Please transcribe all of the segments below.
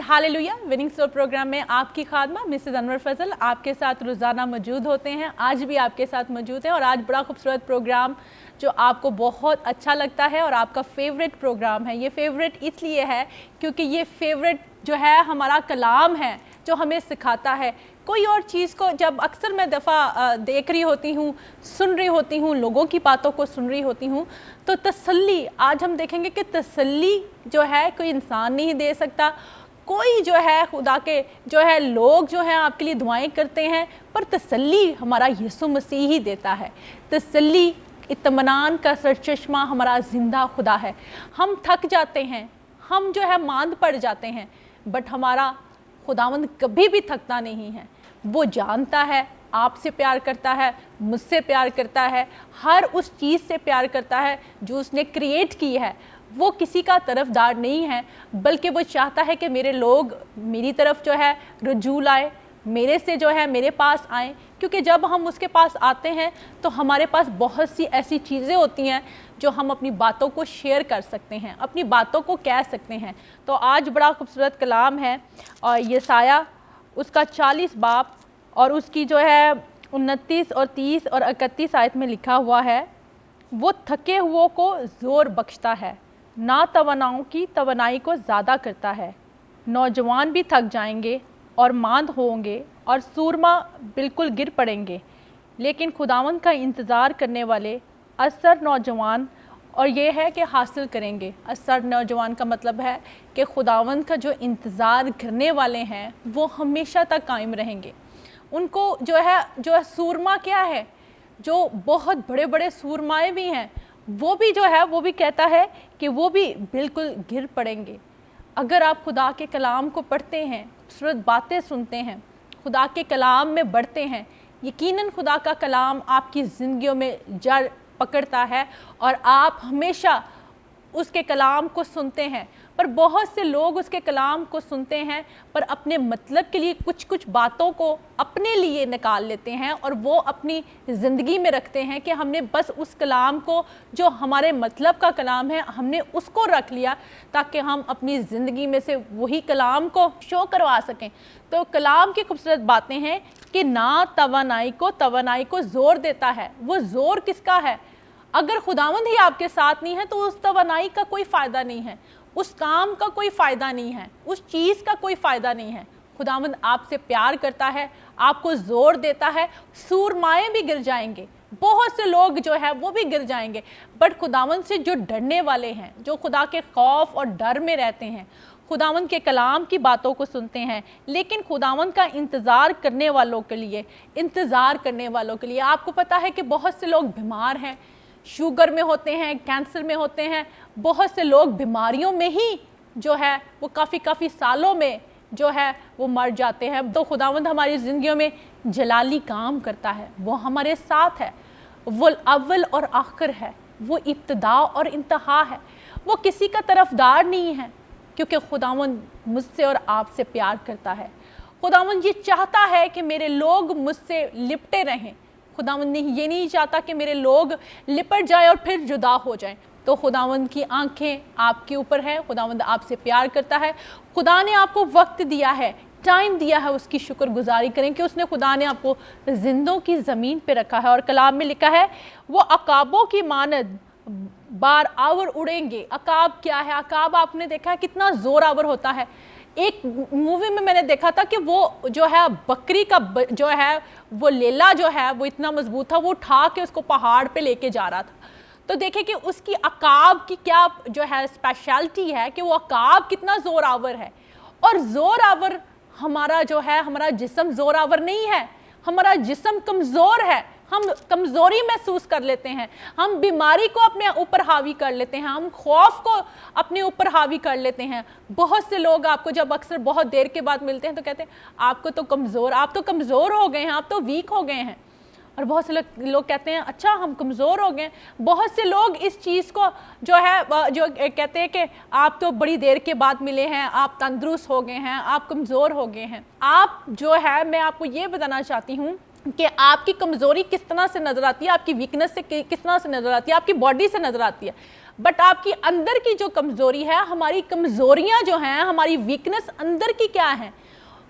Hallelujah winning soul programme में आपकी खादमा Mrs Anwar फजल आपके साथ रोज़ाना मौजूद होते हैं। आज भी आपके साथ मौजूद हैं और आज बड़ा खूबसूरत प्रोग्राम जो आपको बहुत अच्छा लगता है और आपका फेवरेट प्रोग्राम है। ये फेवरेट इसलिए है क्योंकि ये फेवरेट जो है हमारा कलाम है जो हमें सिखाता है। कोई और चीज़ को जब अक्सर मैं दफ़ा देख रही होती हूँ, सुन रही होती हूँ, लोगों की बातों को सुन रही होती हूँ, तो तसल्ली आज हम देखेंगे कि तसल्ली जो है कोई इंसान नहीं दे सकता। कोई जो है खुदा के जो है लोग जो हैं आपके लिए दुआएं करते हैं, पर तसल्ली हमारा यीशु मसीह ही देता है। तसल्ली इत्मीनान का सरचश्मा हमारा ज़िंदा खुदा है। हम थक जाते हैं, हम जो है मांद पड़ जाते हैं, बट हमारा खुदावंद कभी भी थकता नहीं है। वो जानता है, आपसे प्यार करता है, मुझसे प्यार करता है, हर उस चीज़ से प्यार करता है जो उसने क्रिएट की है। वो किसी का तरफदार नहीं है, बल्कि वो चाहता है कि मेरे लोग मेरी तरफ जो है रुजू लाए, मेरे से जो है मेरे पास आएँ, क्योंकि जब हम उसके पास आते हैं तो हमारे पास बहुत सी ऐसी चीज़ें होती हैं जो हम अपनी बातों को शेयर कर सकते हैं, अपनी बातों को कह सकते हैं। तो आज बड़ा खूबसूरत कलाम है और यसाया उसका 40 बाब और उसकी जो है 29 और 30 और 31 आयत में लिखा हुआ है, वो थके हुओं को ज़ोर बख्शता है, ना तवानाओं की तवानाई को ज़्यादा करता है। नौजवान भी थक जाएंगे और मांद होंगे और सूरमा बिल्कुल गिर पड़ेंगे, लेकिन खुदावंद का इंतज़ार करने वाले असर नौजवान और ये है कि हासिल करेंगे। असर नौजवान का मतलब है कि खुदावंद का जो इंतज़ार करने वाले हैं वो हमेशा तक कायम रहेंगे। उनको जो है सूरमा क्या है, जो बहुत बड़े बड़े सूरमाए भी हैं, वो भी जो है वो भी कहता है कि वो भी बिल्कुल गिर पड़ेंगे। अगर आप खुदा के कलाम को पढ़ते हैं, खूबसूरत बातें सुनते हैं, खुदा के कलाम में बढ़ते हैं, यकीनन खुदा का कलाम आपकी ज़िंदगियों में जड़ पकड़ता है और आप हमेशा उसके कलाम को सुनते हैं। पर बहुत से लोग उसके कलाम को सुनते हैं पर अपने मतलब के लिए कुछ कुछ बातों को अपने लिए निकाल लेते हैं और वो अपनी ज़िंदगी में रखते हैं कि हमने बस उस कलाम को जो हमारे मतलब का कलाम है हमने उसको रख लिया ताकि हम अपनी ज़िंदगी में से वही कलाम को शो करवा सकें। तो कलाम की खूबसूरत बातें हैं कि ना तवानाई को ज़ोर देता है। वो ज़ोर किसका है? अगर खुदावंद ही आपके साथ नहीं है तो उस तवानाई का कोई फ़ायदा नहीं है, उस काम का कोई फ़ायदा नहीं है, उस चीज़ का कोई फ़ायदा नहीं है। खुदावंद आपसे प्यार करता है, आपको ज़ोर देता है। सूरमाए भी गिर जाएंगे, बहुत से लोग जो है वो भी गिर जाएंगे, बट खुदावंद से जो डरने वाले हैं, जो खुदा के खौफ और डर में रहते हैं, खुदावंद के कलाम की बातों को सुनते हैं, लेकिन खुदावंद का इंतज़ार करने वालों के लिए आपको पता है कि बहुत से लोग बीमार हैं, शुगर में होते हैं, कैंसर में होते हैं, बहुत से लोग बीमारियों में ही जो है वो काफ़ी सालों में जो है वो मर जाते हैं। तो खुदावंद हमारी ज़िंदगियों में जलाली काम करता है, वो हमारे साथ है, वो अव्वल और आखिर है, वो इब्तिदा और इंतहा है, वो किसी का तरफदार नहीं है, क्योंकि खुदावंद मुझसे और आपसे प्यार करता है। खुदावंद ये चाहता है कि मेरे लोग मुझसे लिपटे रहें। खुदावंद ये नहीं चाहता कि मेरे लोग लिपट जाएं और फिर जुदा हो जाएं। तो खुदावंद की आंखें आपके ऊपर है, खुदावंद आपसे प्यार करता है। खुदा ने आपको वक्त दिया है, टाइम दिया है, उसकी शुक्रगुजारी करें कि उसने खुदा ने आपको जिंदों की ज़मीन पे रखा है। और कलाम में लिखा है वो अकाबों की मानद बार आवर उड़ेंगे। अकाब क्या है? अकाब आपने देखा है कितना जोरावर होता है। एक मूवी में मैंने देखा था कि वो जो है बकरी का जो है वो लेला जो है वो इतना मजबूत था, वो उठा के उसको पहाड़ पे लेके जा रहा था। तो देखें कि उसकी अकाब की क्या जो है स्पेशलिटी है कि वो अकाब कितना जोरावर है। और जोरावर हमारा जो है, हमारा जिस्म जोरावर नहीं है, हमारा जिस्म कमज़ोर है। हम कमज़ोरी महसूस कर लेते हैं, हम बीमारी को अपने ऊपर हावी कर लेते हैं, हम खौफ को अपने ऊपर हावी कर लेते हैं। बहुत से लोग आपको जब अक्सर बहुत देर के बाद मिलते हैं तो कहते हैं आप तो कमज़ोर हो गए हैं, आप तो वीक हो गए हैं। और बहुत से लोग कहते हैं अच्छा हम कमज़ोर हो गए। बहुत से लोग इस चीज़ को जो है जो कहते हैं कि आप तो बड़ी देर के बाद मिले हैं, आप तंदुरुस्त हो गए हैं, आप कमज़ोर हो गए हैं। आप जो है मैं आपको ये बताना चाहती हूँ कि आपकी कमज़ोरी किस तरह से नज़र आती है, आपकी वीकनेस से किस तरह से नज़र आती है, आपकी बॉडी से नज़र आती है। बट आपकी अंदर की जो कमज़ोरी है, हमारी कमज़ोरियाँ जो हैं, हमारी वीकनेस अंदर की क्या है,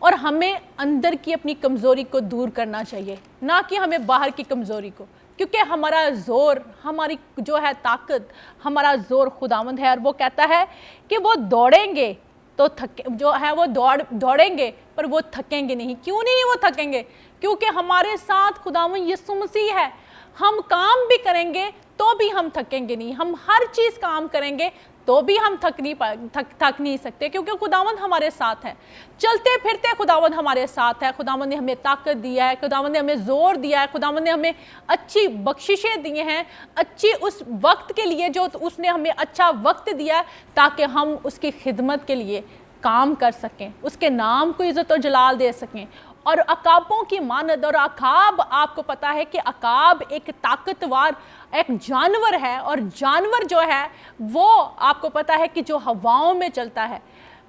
और हमें अंदर की अपनी कमज़ोरी को दूर करना चाहिए, ना कि हमें बाहर की कमज़ोरी को। क्योंकि हमारा ज़ोर, हमारी जो है ताकत, हमारा ज़ोर खुदावंद है, और वो कहता है कि वो दौड़ेंगे तो जो है वो दौड़ेंगे पर वो थकेंगे नहीं। क्यों नहीं वो थकेंगे? क्योंकि हमारे साथ खुदावंद यीशु मसीह है। हम काम भी करेंगे तो भी हम थकेंगे नहीं, हम हर चीज़ काम करेंगे तो भी हम थक नहीं सकते, क्योंकि खुदावंद हमारे साथ है। चलते फिरते खुदावंद हमारे साथ है। खुदावंद ने हमें ताकत दिया है, खुदावंद ने हमें जोर दिया है, खुदावंद ने हमें अच्छी बख्शिशें दी हैं, अच्छी उस वक्त के लिए जो उसने हमें अच्छा वक्त दिया है, ताकि हम उसकी खिदमत के लिए काम कर सकें, उसके नाम को इज़्ज़त और जलाल दे सकें। और अकाबों की मानद, और अकाब, आपको पता है कि अकाब एक ताकतवर एक जानवर है, और जानवर जो है वो आपको पता है कि जो हवाओं में चलता है,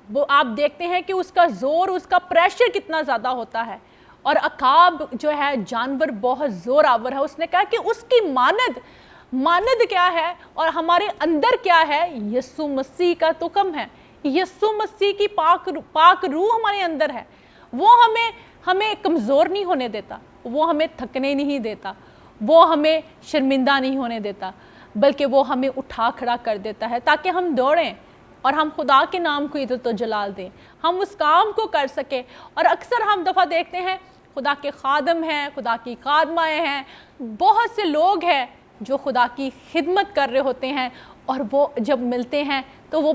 वो आप देखते हैं कि उसका जोर, उसका प्रेशर कितना ज़्यादा होता है। और अकाब जो है जानवर बहुत जोर आवर है। उसने कहा कि उसकी मानद क्या है और हमारे अंदर क्या है? यीशु मसीह का तुकम है, यीशु मसीह की पाक रूह हमारे अंदर है। वो हमें कमज़ोर नहीं होने देता, वो हमें थकने नहीं देता, वो हमें शर्मिंदा नहीं होने देता, बल्कि वो हमें उठा खड़ा कर देता है ताकि हम दौड़ें और हम खुदा के नाम को इज़्ज़त और जलाल दें, हम उस काम को कर सकें। और अक्सर हम दफ़ा देखते हैं खुदा के खादम हैं, खुदा की खादमाएँ हैं, बहुत से लोग हैं जो खुदा की खिदमत कर रहे होते हैं, और वो जब मिलते हैं तो वो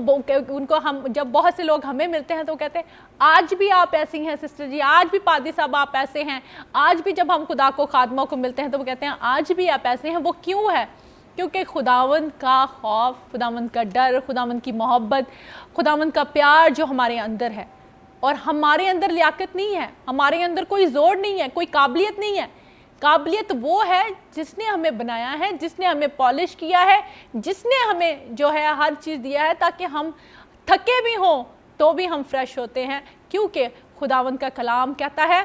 उनको हम जब बहुत से लोग हमें मिलते हैं तो कहते हैं आज भी आप ऐसी हैं सिस्टर जी, आज भी पादी साहब आप ऐसे हैं। आज भी जब हम खुदा को खादमों को मिलते हैं तो वो कहते हैं आज भी आप ऐसे हैं। वो क्यों है? क्योंकि खुदावंद का खौफ, खुदावंद का डर, खुदावंद की मोहब्बत, खुदावंद का प्यार जो हमारे अंदर है। और हमारे अंदर लियाकत नहीं है, हमारे अंदर कोई जोर नहीं है, कोई काबिलियत नहीं है। काबिलियत वो है जिसने हमें बनाया है, जिसने हमें पॉलिश किया है, जिसने हमें जो है हर चीज़ दिया है ताकि हम थके भी हों तो भी हम फ्रेश होते हैं। क्योंकि खुदावंद का कलाम कहता है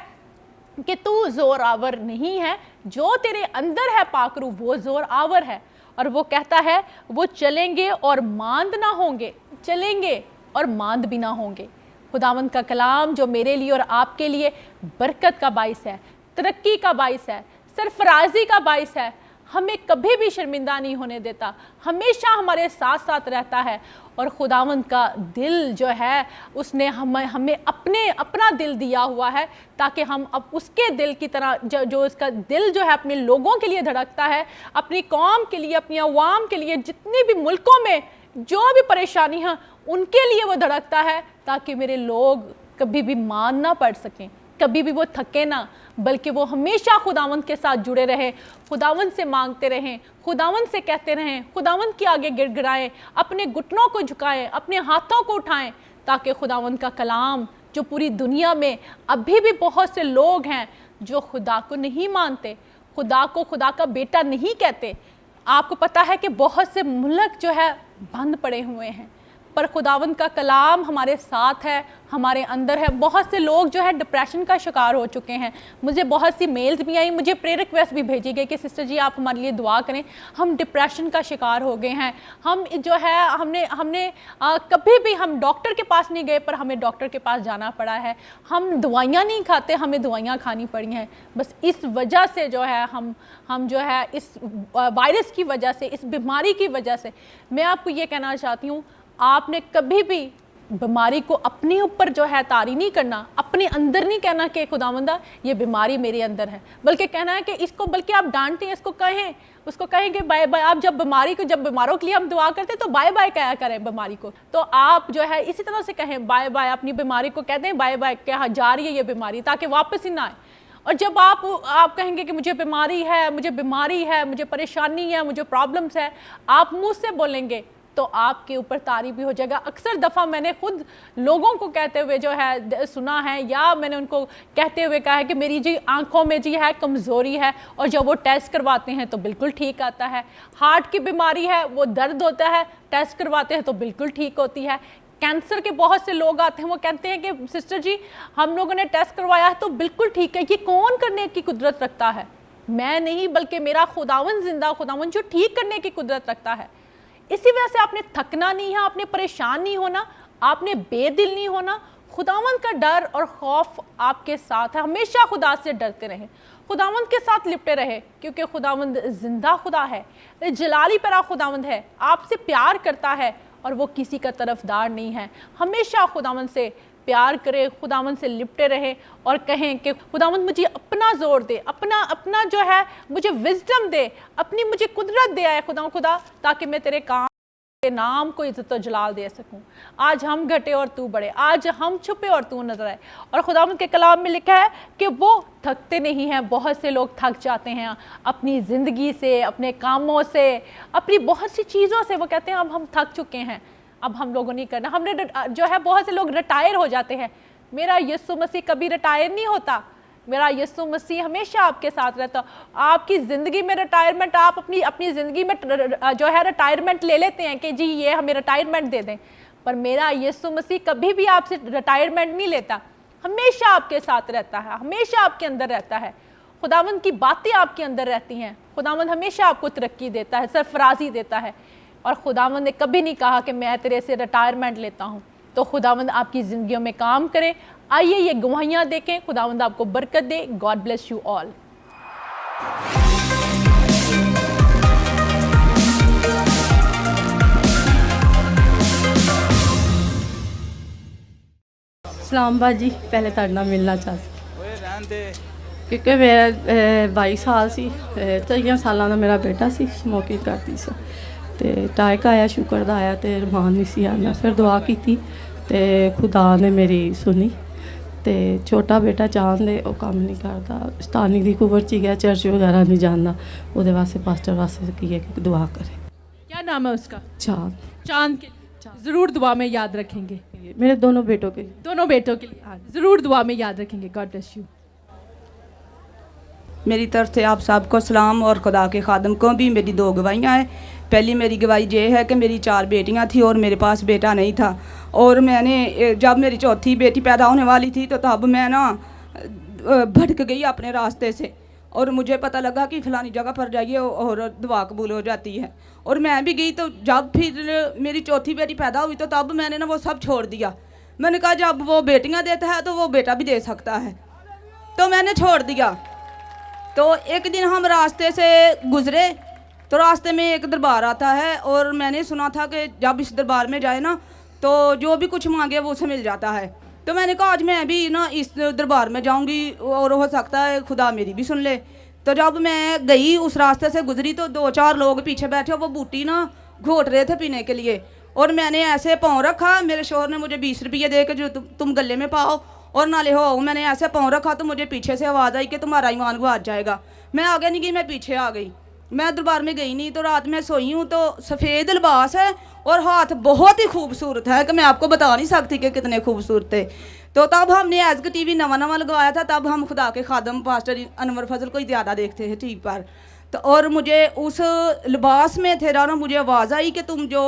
कि तू ज़ोर आवर नहीं है, जो तेरे अंदर है पाकरू वो ज़ोर आवर है। और वो कहता है वो चलेंगे और मांद ना होंगे, चलेंगे और मांद भी ना होंगे। खुदावंद का कलाम जो मेरे लिए और आपके लिए बरकत का बाइस है, तरक्की का बाइस है, सरफराजी का बाइस है, हमें कभी भी शर्मिंदा नहीं होने देता, हमेशा हमारे साथ साथ रहता है। और खुदावंद का दिल जो है उसने हमें अपना दिल दिया हुआ है ताकि हम अब उसके दिल की तरह जो उसका दिल जो है अपने लोगों के लिए धड़कता है, अपनी कौम के लिए, अपनी अवाम के लिए, जितनी भी मुल्कों में जो भी परेशानी है उनके लिए वो धड़कता है, ताकि मेरे लोग कभी भी मान ना पड़ सकें, कभी भी वो थके ना, बल्कि वो हमेशा खुदावंद के साथ जुड़े रहें, खुदावंद से मांगते रहें, खुदावंद से कहते रहें, खुदावंद के आगे गिड़गिड़ाएं, अपने घुटनों को झुकाएं, अपने हाथों को उठाएं, ताकि खुदावंद का कलाम जो पूरी दुनिया में अभी भी बहुत से लोग हैं जो खुदा को नहीं मानते, खुदा को खुदा का बेटा नहीं कहते। आपको पता है कि बहुत से मुल्क जो है बंद पड़े हुए हैं, पर खुदावंद का कलाम हमारे साथ है, हमारे अंदर है। बहुत से लोग जो है डिप्रेशन का शिकार हो चुके हैं। मुझे बहुत सी मेल्स भी आई, मुझे प्रेयर रिक्वेस्ट भी भेजी गई कि सिस्टर जी आप हमारे लिए दुआ करें, हम डिप्रेशन का शिकार हो गए हैं। हम जो है हमने कभी भी हम डॉक्टर के पास नहीं गए, पर हमें डॉक्टर के पास जाना पड़ा है। हम दवाइयाँ नहीं खाते, हमें दवाइयाँ खानी पड़ी हैं। बस इस वजह से जो है हम जो है इस वायरस की वजह से, इस बीमारी की वजह से, मैं आपको ये कहना चाहती हूँ, आपने कभी भी बीमारी को अपने ऊपर जो है तारी नहीं करना, अपने अंदर नहीं कहना कि खुदावंदा ये बीमारी मेरे अंदर है, बल्कि कहना है कि इसको, बल्कि आप डांटें, इसको कहें, उसको कहें कि बाय बाय। आप जब बीमारों के लिए हम दुआ करते हैं तो बाय बाय कहा करें बीमारी को, तो आप जो है इसी तरह से कहें बाय बाय, अपनी बीमारी को कहते हैं बाय बाय, क्या जा रही है ये बीमारी, ताकि वापस ही ना आए। और जब आप कहेंगे कि मुझे बीमारी है, मुझे परेशानी है, मुझे प्रॉब्लम्स है, आप मुँह से बोलेंगे तो आपके ऊपर तारी भी हो जाएगा। अक्सर दफ़ा मैंने खुद लोगों को कहते हुए जो है सुना है, या मैंने उनको कहते हुए कहा है कि मेरी जी आंखों में जी है कमज़ोरी है, और जब वो टेस्ट करवाते हैं तो बिल्कुल ठीक आता है। हार्ट की बीमारी है, वो दर्द होता है, टेस्ट करवाते हैं तो बिल्कुल ठीक होती है। कैंसर के बहुत से लोग आते हैं, वो कहते हैं कि सिस्टर जी हम लोगों ने टेस्ट करवाया है तो बिल्कुल ठीक है। ये कौन करने की कुदरत रखता है? मैं नहीं, बल्कि मेरा खुदावंद जिंदा खुदावंद जो ठीक करने की कुदरत रखता है। इसी वजह से आपने थकना नहीं है, आपने परेशान नहीं होना, आपने बेदिल नहीं होना। खुदावंद का डर और खौफ आपके साथ है। हमेशा खुदा से डरते रहें, खुदावंद के साथ लिपटे रहे, क्योंकि खुदावंद जिंदा खुदा है, जलाली पैरा खुदावंद है, आपसे प्यार करता है और वो किसी का तरफदार नहीं है। हमेशा खुदावंद से प्यार करें, खुदावंद से लिपटे रहें और कहें कि खुदावंद मुझे अपना जोर दे, अपना अपना जो है मुझे विजडम दे, अपनी मुझे कुदरत दे आए खुदा, ताकि मैं तेरे काम के नाम को इज्जत और जलाल दे सकूं। आज हम घटे और तू बढ़े, आज हम छुपे और तू नजर आए। और खुदावंद के कलाम में लिखा है कि वो थकते नहीं हैं। बहुत से लोग थक जाते हैं अपनी ज़िंदगी से, अपने कामों से, अपनी बहुत सी चीज़ों से। वो कहते हैं अब हम थक चुके हैं, अब हम लोगों नहीं करना। हमने जो है बहुत से लोग रिटायर हो जाते हैं। मेरा यीशु मसीह कभी रिटायर नहीं होता, मेरा यीशु मसीह हमेशा आपके साथ रहता। आपकी ज़िंदगी में रिटायरमेंट, आप अपनी ज़िंदगी में जो है रिटायरमेंट ले लेते हैं कि जी ये हमें रिटायरमेंट दे दें, पर मेरा यीशु मसीह कभी भी आपसे रिटायरमेंट नहीं लेता। हमेशा आपके साथ रहता है, हमेशा आपके अंदर रहता है। खुदावंद की बातें आपके अंदर रहती हैं। खुदावंद हमेशा आपको तरक्की देता है, सरफराजी देता है। और खुदावंद ने कभी नहीं कहा कि मैं तेरे से रिटायरमेंट लेता हूँ। तो खुदावंद आपकी ज़िंदगियों में काम करे। आइए ये गवाहियाँ देखें। खुदावंद आपको बरकत दे। God bless you all. सलाम बाजी, पहले तुहाडे नाल मिलना चाहती क्योंकि मेरा 22 साल सी, 23 सालों का मेरा बेटा सी, स्मोकिंग करती सी, ते टाइक आया, शुक्र दा आया, ते रमान नहीं सी आना। फिर दुआ की ते खुदा ने मेरी सुनी। ते छोटा बेटा चांद है, वो काम नहीं करता, शतानी की कुबर च गया, चर्च वगैरह नहीं जाना। वो वास्ते पास्टर वास्ते की है कि दुआ करे। क्या नाम है उसका? चांद। चांद के ज़रूर दुआ में याद रखेंगे। मेरे दोनों बेटों के लिए, दोनों बेटों के लिए ज़रूर दुआ में याद रखेंगे। God bless you. मेरी तरफ से आप सबको सलाम और खुदा के खादम को भी मेरी 2 गवाहियाँ हैं। पहली मेरी गवाही ये है कि मेरी 4 बेटियाँ थी और मेरे पास बेटा नहीं था। और मैंने जब मेरी चौथी बेटी पैदा होने वाली थी तो तब मैं ना भटक गई अपने रास्ते से, और मुझे पता लगा कि फ़लानी जगह पर जाइए और दुआ कबूल हो जाती है। और मैं भी गई। तो जब फिर मेरी चौथी बेटी पैदा हुई तो तब मैंने ना वो सब छोड़ दिया। मैंने कहा जब वो बेटियाँ देता है तो वो बेटा भी दे सकता है, तो मैंने छोड़ दिया। तो एक दिन हम रास्ते से गुज़रे तो रास्ते में एक दरबार आता है, और मैंने सुना था कि जब इस दरबार में जाए ना तो जो भी कुछ मांगे वो उसे मिल जाता है। तो मैंने कहा आज मैं भी ना इस दरबार में जाऊंगी और हो सकता है खुदा मेरी भी सुन ले। तो जब मैं गई, उस रास्ते से गुजरी, तो 2-4 लोग पीछे बैठे, वो बूटी ना घोट रहे थे पीने के लिए। और मैंने ऐसे पाँव रखा, मेरे शोहर ने मुझे 20 रुपये दे के जो तुम गले में पाओ और नाले हो। मैंने ऐसे पाँव रखा तो मुझे पीछे से आवाज़ आई कि तुम्हारा ईमान गवाच जाएगा। मैं आगे नहीं गई, मैं पीछे आ गई। मैं दरबार में गई नहीं। तो रात में सोई हूँ तो सफ़ेद लिबास है और हाथ बहुत ही खूबसूरत है कि मैं आपको बता नहीं सकती कि कितने खूबसूरत थे। तो तब हमने एज़ के टीवी नवा लगवाया था, तब हम खुदा के खादम पास्टर अनवर फजल को ही ज़्यादा देखते थे टीवी पर। तो और मुझे उस लिबास में थे ना, मुझे आवाज़ आई कि तुम जो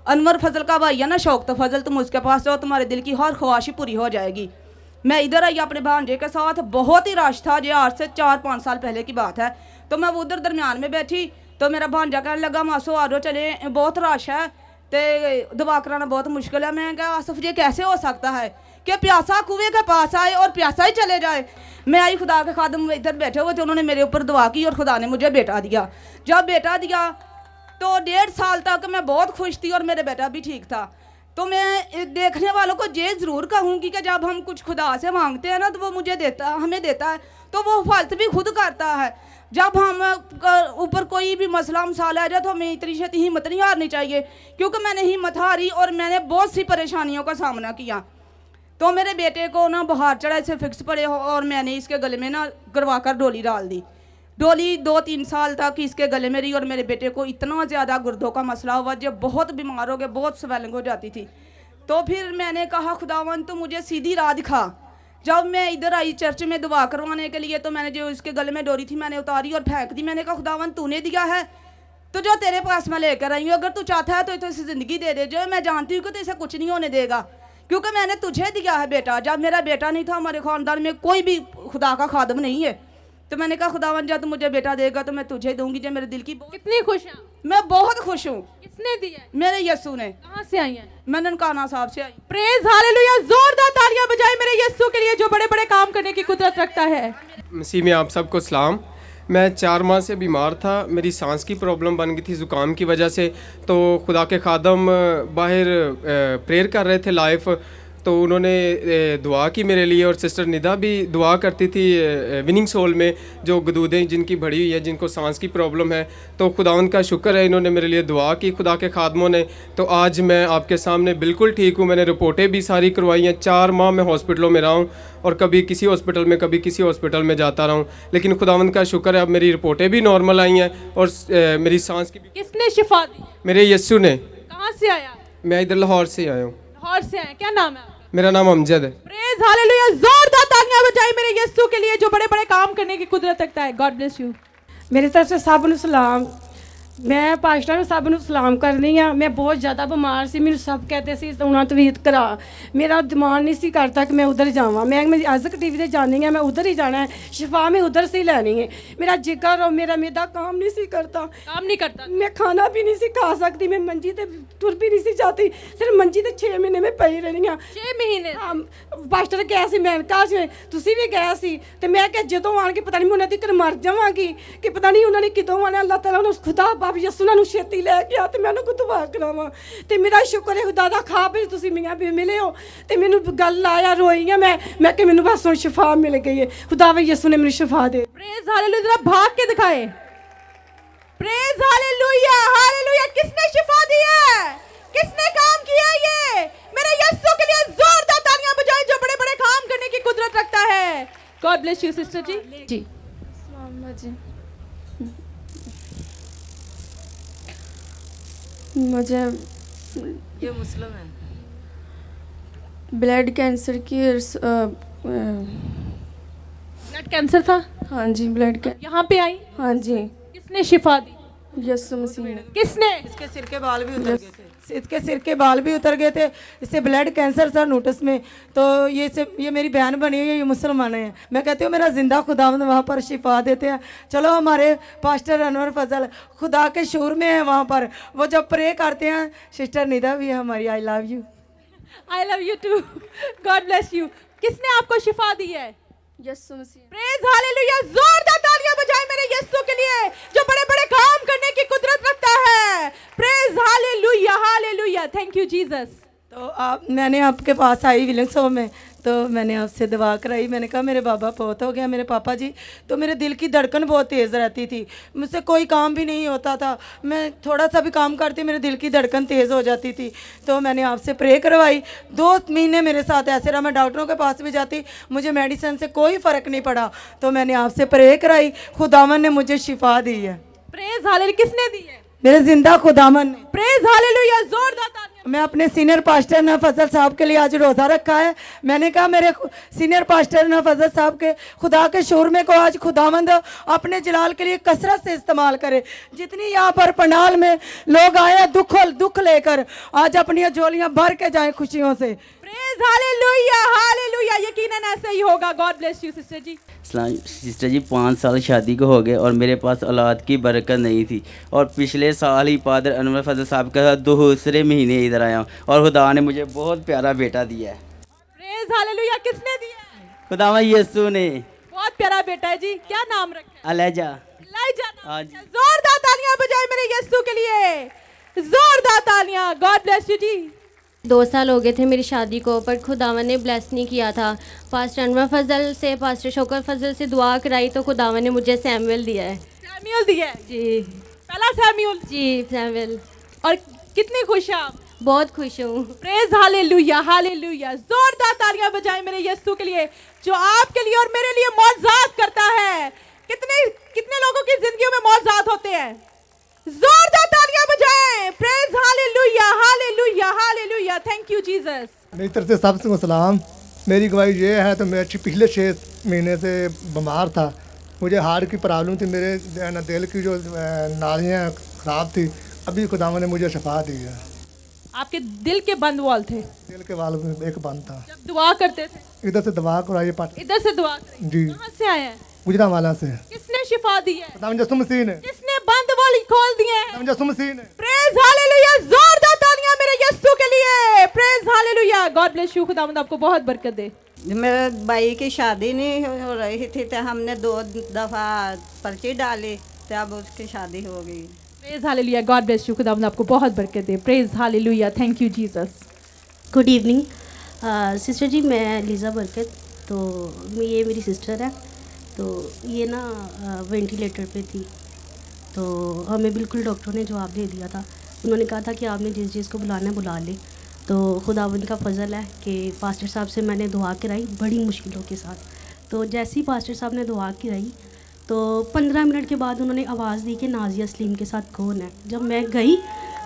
अनवर फजल का भाई है ना, शौकत फजल, तुम उसके पास जाओ, तुम्हारे दिल की हर ख्वाहिश पूरी हो जाएगी। मैं इधर आई अपने भांजे के साथ, बहुत ही रश था, जो आज से 4-5 साल पहले की बात है। तो मैं उधर दरमियान में बैठी तो मेरा भांजा कहने लगा मासो आ जाओ चले, बहुत रश है तो दवा कराना बहुत मुश्किल है। मैं कहा आसफ ये कैसे हो सकता है कि प्यासा कुएं के पास आए और प्यासा ही चले जाए। मैं आई, खुदा के खादम इधर बैठे हुए थे, उन्होंने मेरे ऊपर दुआ की और खुदा ने मुझे बेटा दिया। जब बेटा दिया तो 1.5 साल तक मैं बहुत खुश थी और मेरा बेटा भी ठीक था। तो मैं देखने वालों को ये ज़रूर कहूँगी कि जब हम कुछ खुदा से मांगते हैं ना तो वो मुझे देता, हमें देता है, तो वो हिफाजत भी खुद करता है। जब हम ऊपर कोई भी मसला मसाल आ जाए तो हमें इतनी छेती हिम्मत नहीं हारनी चाहिए, क्योंकि मैंने हिम्मत हारी और मैंने बहुत सी परेशानियों का सामना किया। तो मेरे बेटे को ना बुखार चढ़ा, इसे फिक्स पड़े हो और मैंने इसके गले में ना करवा कर डोली डाल दी। डोली 2-3 साल तक इसके गले में रही और मेरे बेटे को इतना ज़्यादा गुर्दों का मसला हुआ, जब बहुत बीमार हो गए, बहुत स्वेलिंग हो जाती थी। तो फिर मैंने कहा खुदावन तो मुझे सीधी राह दिखा। जब मैं इधर आई चर्च में दुआ करवाने के लिए तो मैंने जो इसके गले में डोरी थी मैंने उतारी और फेंक दी। मैंने कहा खुदावन तूने दिया है तो जो तेरे पास मैं लेकर आई हूँ, अगर तू चाहता है तो इसे ज़िंदगी दे दे, जो मैं जानती हूँ कि तो इसे कुछ नहीं होने देगा, क्योंकि मैंने तुझे दिया है बेटा। जब मेरा बेटा नहीं था, हमारे ख़ानदान में कोई भी खुदा का खादम नहीं है, तो मैंने कहा खुदावन जब मुझे बेटा देगा तो मैं तुझे दूंगी। जो मेरे दिल की कितनी खुश हैं? मैं बहुत खुश हूँ। किसने दी है? मेरे यस्सु ने। कहाँ से आई हैं? मैं ननकाना साहब से आई। प्रेज हालेलुया, जोरदार तालियां बजाएं मेरे यीशु के लिए जो बड़े बड़े काम करने की कुदरत रखता है। मसीह में आप सबको सलाम। मैं 4 माह से बीमार था, मेरी सांस की प्रॉब्लम बन गई थी ज़ुकाम की वजह से। तो खुदा के खादम बाहर प्रेयर कर रहे थे लाइव, तो उन्होंने दुआ की मेरे लिए, और सिस्टर निदा भी दुआ करती थी विनिंग सोल में, जो गदूदें जिनकी बढ़ी हुई है, जिनको सांस की प्रॉब्लम है। तो खुदावंद का शुक्र है, इन्होंने मेरे लिए दुआ की खुदा के खादमों ने। तो आज मैं आपके सामने बिल्कुल ठीक हूँ। मैंने रिपोर्टें भी सारी करवाई हैं। 4 माह मैं हॉस्पिटलों में रहा हूँ, और कभी किसी हॉस्पिटल में कभी किसी हॉस्पिटल में जाता रहा हूँ, लेकिन खुदावंद का शुक्र है अब मेरी रिपोर्टें भी नॉर्मल आई हैं, और मेरी सांस की भी। किसने शिफा दी? मेरे यस्सु ने। कहाँ से आया? मैं इधर लाहौर से आया हूँ। लाहौर से आया। क्या नाम है आपका? मेरा नाम अमजद है। प्रेज हालेलुया, जोरदार तालियां बजाएं मेरे यीशु के लिए जो बड़े बड़े काम करने की कुदरत रखता है। God bless you. मेरी तरफ से सब ਨੂੰ ਸਲਾਮ। मैं पास्टर ਨੂੰ ਸਭ ਨੂੰ ਸਲਾਮ ਕਰਨੀ ਆ। मैं बहुत ज़्यादा बीमार सी, ਮੈਨੂੰ सब कहते सी उन्होंने तवीत करा। मेरा दिमाग नहीं सी करता कि मैं उधर जावां। मैं मेरी अजक टीवी ते जानी है, मैं उधर ही जाना है, शिफा में उधर से ही लेनी है। मेरा जिगर और मेरा मैदा काम नहीं सी करता, काम नहीं करता। मैं खाना भी नहीं सी खा सकती, मैं मंजी ते तुर भी नहीं सी जाती, सिर्फ मंजी ते 6 महीने में पई रहनी आ। 6 महीने? हाँ, पास्टर गया सी मैं कहा सी तुसी भी गया सी, ते मैं क्या जदों आन के पता नहीं मैं उन्हां दी मर जावांगी कि पता नहीं उन्होंने किदों आना। अल्लाह ताला ने खुदा बाप यसू ਨੂੰ ਛੇਤੀ ਲੈ ਕੇ ਆ ਤੇ ਮੈਂ ਉਹਨੂੰ ਦੁਆ ਕਰਾਵਾਂ। ਤੇ ਮੇਰਾ ਸ਼ੁਕਰ ਹੈ ਖੁਦਾ ਦਾ ਖਾਬ ਵੀ ਤੁਸੀਂ ਮੀਆਂ ਵੀ ਮਿਲੇ ਹੋ ਤੇ ਮੈਨੂੰ ਗੱਲ ਆਇਆ ਰੋਈ ਆ ਮੈਂ ਕਿ ਮੈਨੂੰ ਬਸ ਹੁਣ ਸ਼ਿਫਾ ਮਿਲ ਗਈ ਹੈ। ਖੁਦਾ ਵੀ ਯਿਸੂ ਨੇ ਮੈਨੂੰ ਸ਼ਿਫਾ ਦੇ। प्रेज हालेलुया, जरा भाग के दिखाए। Praise hallelujah, hallelujah. किसने शिफा दी है? किसने काम किया ये? मेरे यीशु के लिए जोरदार तालियां बजाएं जो बड़े बड़े काम करने की कुदरत रखता है। गॉड ब्लेस यू सिस्टर जी। जी मुझे ये मुस्लिम है। ब्लड कैंसर की ब्लड कैंसर था? हाँ जी ब्लड कैंसर। यहाँ पे आई? हाँ जी। किसने शिफा दी? यीशु मसीह ने। किसने? इसके सिर के बाल भी उतर गए थे। इसके सिर के बाल भी उतर गए थे, इससे ब्लड कैंसर था नोटिस में। तो ये मेरी बहन बनी हुई है, ये मुसलमान है। मैं कहती हूँ मेरा जिंदा खुदावंद वहाँ पर शिफा देते हैं। चलो हमारे पास्टर अनवर फजल खुदा के शूर में है वहाँ पर, वो जब प्रे करते हैं। सिस्टर निदा भी है हमारी। I love you. I love you too. God bless you. किसने आपको शिफा दी है? यीशु मसीह। प्रेज हालेलुया, जोरदार तालियां बजाएं मेरे यीशु के लिए जो बड़े बड़े काम करने की कुदरत रखता है। Praise hallelujah, hallelujah. Thank you Jesus. तो मैंने आपके पास आई विलिंग्स होम में, तो मैंने आपसे दुआ कराई। मैंने कहा मेरे बाबा बहुत हो गया, मेरे पापा जी। तो मेरे दिल की धड़कन बहुत तेज़ रहती थी, मुझसे कोई काम भी नहीं होता था। मैं थोड़ा सा भी काम करती मेरे दिल की धड़कन तेज़ हो जाती थी। तो मैंने आपसे प्रे करवाई। 2 महीने मेरे साथ ऐसे रहा। मैं डॉक्टरों के पास भी जाती, मुझे मेडिसिन से कोई फ़र्क नहीं पड़ा। तो मैंने आपसे प्रे कराई, खुदावन ने मुझे शिफा दी है। Praise hallelujah. किसने दी है? मेरे जिंदा खुदावन ने। प्रेज हालेलुया, जोरदार तालियां। मैं अपने सीनियर पास्टर ना फजल साहब के लिए आज रोज़ा रखा है। मैंने कहा मेरे सीनियर पास्टर ना फजल साहब के खुदा के शोरमे को आज खुदावंद अपने जलाल के लिए कसरत से इस्तेमाल करे। जितनी यहाँ पर पंडाल में लोग आए दुख लेकर, आज अपनी झोलियाँ भर के जाएं खुशियों से। Praise hallelujah, hallelujah. यकीनन ऐसे ही होगा। God bless you sister ji. Sister ji 5 साल शादी को हो गए और मेरे पास औलाद की बरकत नहीं थी, और पिछले साल ही पादर अनवर फजल साहब के साथ 2 महीने इधर आया हूँ, और खुदा ने मुझे बहुत प्यारा बेटा दिया है। Praise hallelujah. किसने दिया है? खुदा यीशु ने। बहुत प्यारा बेटा है जी। क्या नाम रखा है? अलेजा। नाम। जोरदार तालियां बजाएं मेरे यीशु के लिए, जोरदार तालियां। गॉड ब्लेस यू जी। 2 साल हो गए थे मेरी शादी को, पर खुदावन ने ब्लेस नहीं किया था। पास्टर अनवर फजल से, पास्टर शौकत फजल से दुआ कराई तो खुदावन ने मुझे सैमुअल दिया है। सैमुअल दिया है जी। पहला सैमुअल जी सैमुअल। और कितनी खुश हैं आप? बहुत खुश हूँ। Praise hallelujah, hallelujah. जोरदार तालियां बजाएं मेरे यीशु के लिए जो आपके लिए और मेरे लिए मौजज़ात करता है। कितने लोगों की जिंदगियों में मौजज़ात होते हैं? जोरदार तालियां बजाएं। Praise hallelujah, hallelujah, hallelujah. Thank you Jesus. मेरी तरफ से सबको सलाम। मेरी गवाही ये है, तो मैं पिछले 6 महीने से बीमार था। मुझे हार्ट की प्रॉब्लम थी, मेरे दिल की जो नालियाँ ख़राब थी। अभी खुदावन ने मुझे शफा दी है। आपके दिल के बंद वाल थे? दिल के वाल एक बंद था। जब दुआ करते थे इधर से दुआ कराइए इधर से दुआ करें। जी। कहाँ से आए हैं? गुजरांवाला से। किसने शिफा दी है? खुदावंद यीशु मसीह ने। किसने बंद वाली खोल दिए हैं? खुदावंद यीशु मसीह ने। प्रेज हालेलुया, जोरदार तालियां मेरे यीशु के लिए। Praise hallelujah, God bless you, खुदावंद आपको बहुत बरकत दे। मेरे भाई की शादी नहीं हो रही थी तो हमने 2 दफ़ा पर्ची डाली तो अब उसकी शादी हो गई। Praise hallelujah, God bless you, खुदावंद आपको बहुत बरकत दे। Praise hallelujah, thank you Jesus. Good evening sister ji, मैं लीज़ा बरकत, तो ये मेरी सिस्टर है। तो ये ना वेंटिलेटर पे थी, तो हमें बिल्कुल डॉक्टर ने जवाब दे दिया था। उन्होंने कहा था कि आपने जिस चीज़ को बुलाना है बुला ले। तो खुदावंद का फजल है कि पास्टर साहब से मैंने दुआ कराई बड़ी मुश्किलों के साथ। तो जैसे ही पास्टर साहब ने दुआ कराई तो 15 मिनट के बाद उन्होंने आवाज़ दी कि नाजिया सलीम के साथ कौन है। जब मैं गई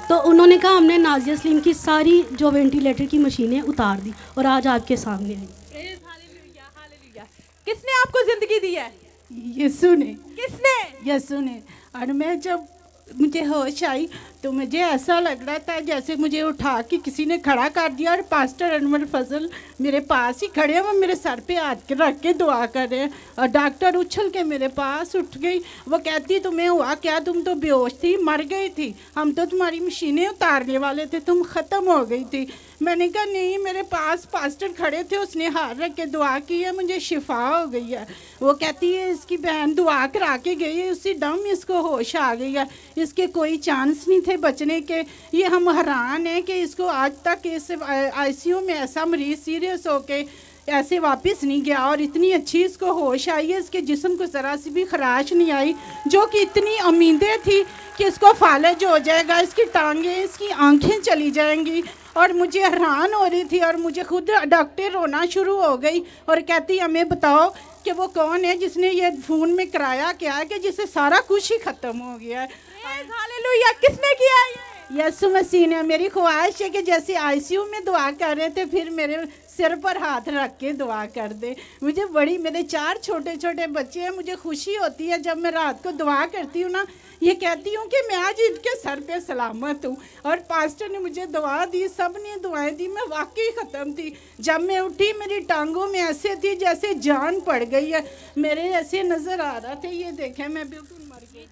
तो उन्होंने कहा हमने नाजिया सलीम की सारी जो वेंटिलेटर की मशीनें उतार दी और आज आपके सामने आई। Praise hallelujah, hallelujah. किसने आपको जिंदगी दी है? यीशु ने। किसने? यीशु ने। और मैं जब मुझे होश आई तो मुझे ऐसा लग रहा था जैसे मुझे उठा के किसी ने खड़ा कर दिया और पास्टर अनवर फजल मेरे पास ही खड़े हैं, वो मेरे सर पे हाथ के रख के दुआ कर रहे हैं। और डॉक्टर उछल के मेरे पास उठ गई, वो कहती तुम्हें हुआ क्या, तुम तो बेहोश थी, मर गई थी, हम तो तुम्हारी मशीनें उतारने वाले थे, तुम ख़त्म हो गई थी। मैंने कहा नहीं, मेरे पास पास्टर खड़े थे, उसने हाथ रख के दुआ की है, मुझे शिफा हो गई है। वो कहती है इसकी बहन दुआ करा के गई है, उसी दम इसको होश आ गई है, इसके कोई चांस नहीं थे बचने के। ये हम हैरान हैं कि इसको आज तक इस आईसीयू में ऐसा मरीज़ सीरियस होके ऐसे वापस नहीं गया और इतनी अच्छी इसको होश आई है, इसके जिस्म को ज़रा सी भी खराश नहीं आई, जो कि इतनी उम्मीदें थी कि इसको फालज हो जाएगा, इसकी टांगें, इसकी आंखें चली जाएंगी। और मुझे हैरान हो रही थी और मुझे खुद डॉक्टर रोना शुरू हो गई और कहती हमें बताओ कि वो कौन है जिसने ये फ़ोन में कराया क्या है कि जिससे सारा कुछ ही ख़त्म हो गया है। हालेलुया, किसने किया ये? यीशु मसीह ने। मेरी ख्वाहिश है कि जैसे आईसीयू में दुआ कर रहे थे फिर मेरे सिर पर हाथ रख के दुआ कर दे। मुझे बड़ी, मेरे 4 छोटे छोटे बच्चे हैं, मुझे खुशी होती है जब मैं रात को दुआ करती हूँ ना, ये कहती हूँ कि मैं आज इनके सर पे सलामत हूँ। और पास्टर ने मुझे दुआ दी, सब ने दुआएं दी, मैं वाकई ख़त्म थी। जब मैं उठी मेरी टांगों में ऐसे थी जैसे जान पड़ गई है, मेरे ऐसे नज़र आ रहा थे, ये देखें मैं बिल्कुल मर गई।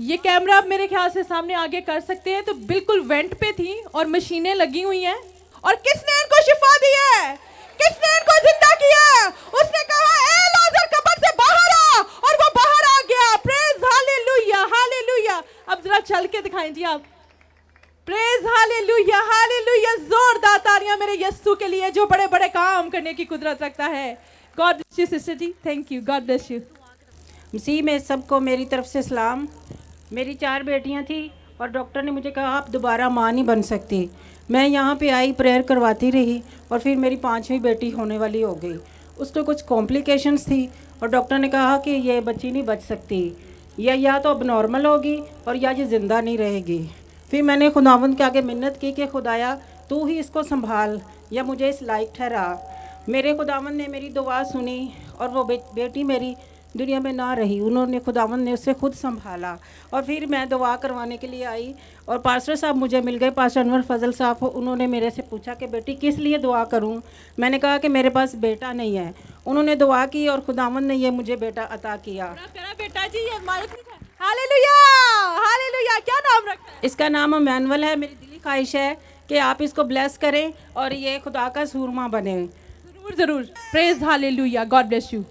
ये कैमरा आप मेरे ख्याल से सामने आगे कर सकते हैं। तो बिल्कुल वेंट पे थी और मशीनें लगी हुई हैं। और किसने इनको शिफा दी है? किसने इनको जिंदा किया है? उसने कहा ए लाजर कब्र से बाहर आ, और वो बाहर आ गया। Praise hallelujah, hallelujah. अब जरा चल के दिखाएं जी आप। Praise hallelujah, hallelujah. जोरदार तालियां मेरे यीशु के लिए जो बड़े बड़े काम करने की कुदरत रखता है। God bless you sister ji, thank you, God bless you. मसीह में सबको मेरी तरफ से सलाम। मेरी 4 बेटियां थी और डॉक्टर ने मुझे कहा आप दोबारा माँ नहीं बन सकती। मैं यहाँ पे आई, प्रेयर करवाती रही और फिर मेरी 5वीं बेटी होने वाली हो गई। उसको कुछ कॉम्प्लिकेशंस थी और डॉक्टर ने कहा कि ये बच्ची नहीं बच सकती, या तो अब नॉर्मल होगी और या ये ज़िंदा नहीं रहेगी। फिर मैंने खुदावंद के आगे मिन्नत की कि खुदाया तू ही इसको संभाल या मुझे इस लायक ठहरा। मेरे खुदावंद ने मेरी दुआ सुनी और वो बेटी मेरी दुनिया में ना रही, उन्होंने खुदावंद ने उससे खुद संभाला। और फिर मैं दुआ करवाने के लिए आई और पास्टर साहब मुझे मिल गए, पास्टर अनवर फजल साहब। उन्होंने मेरे से पूछा कि बेटी किस लिए दुआ करूं? मैंने कहा कि मेरे पास बेटा नहीं है। उन्होंने दुआ की और खुदावंद ने ये मुझे बेटा अता किया। बेटा जी ये माइक हालेलुया, हालेलुया। क्या नाम रखा है? इसका नाम इमैनुअल है। मेरी दिली ख्वाहिश है कि आप इसको ब्लेस करें और ये खुदा का सूरमा बने। ज़रूर ज़रूर। Praise hallelujah, God bless you.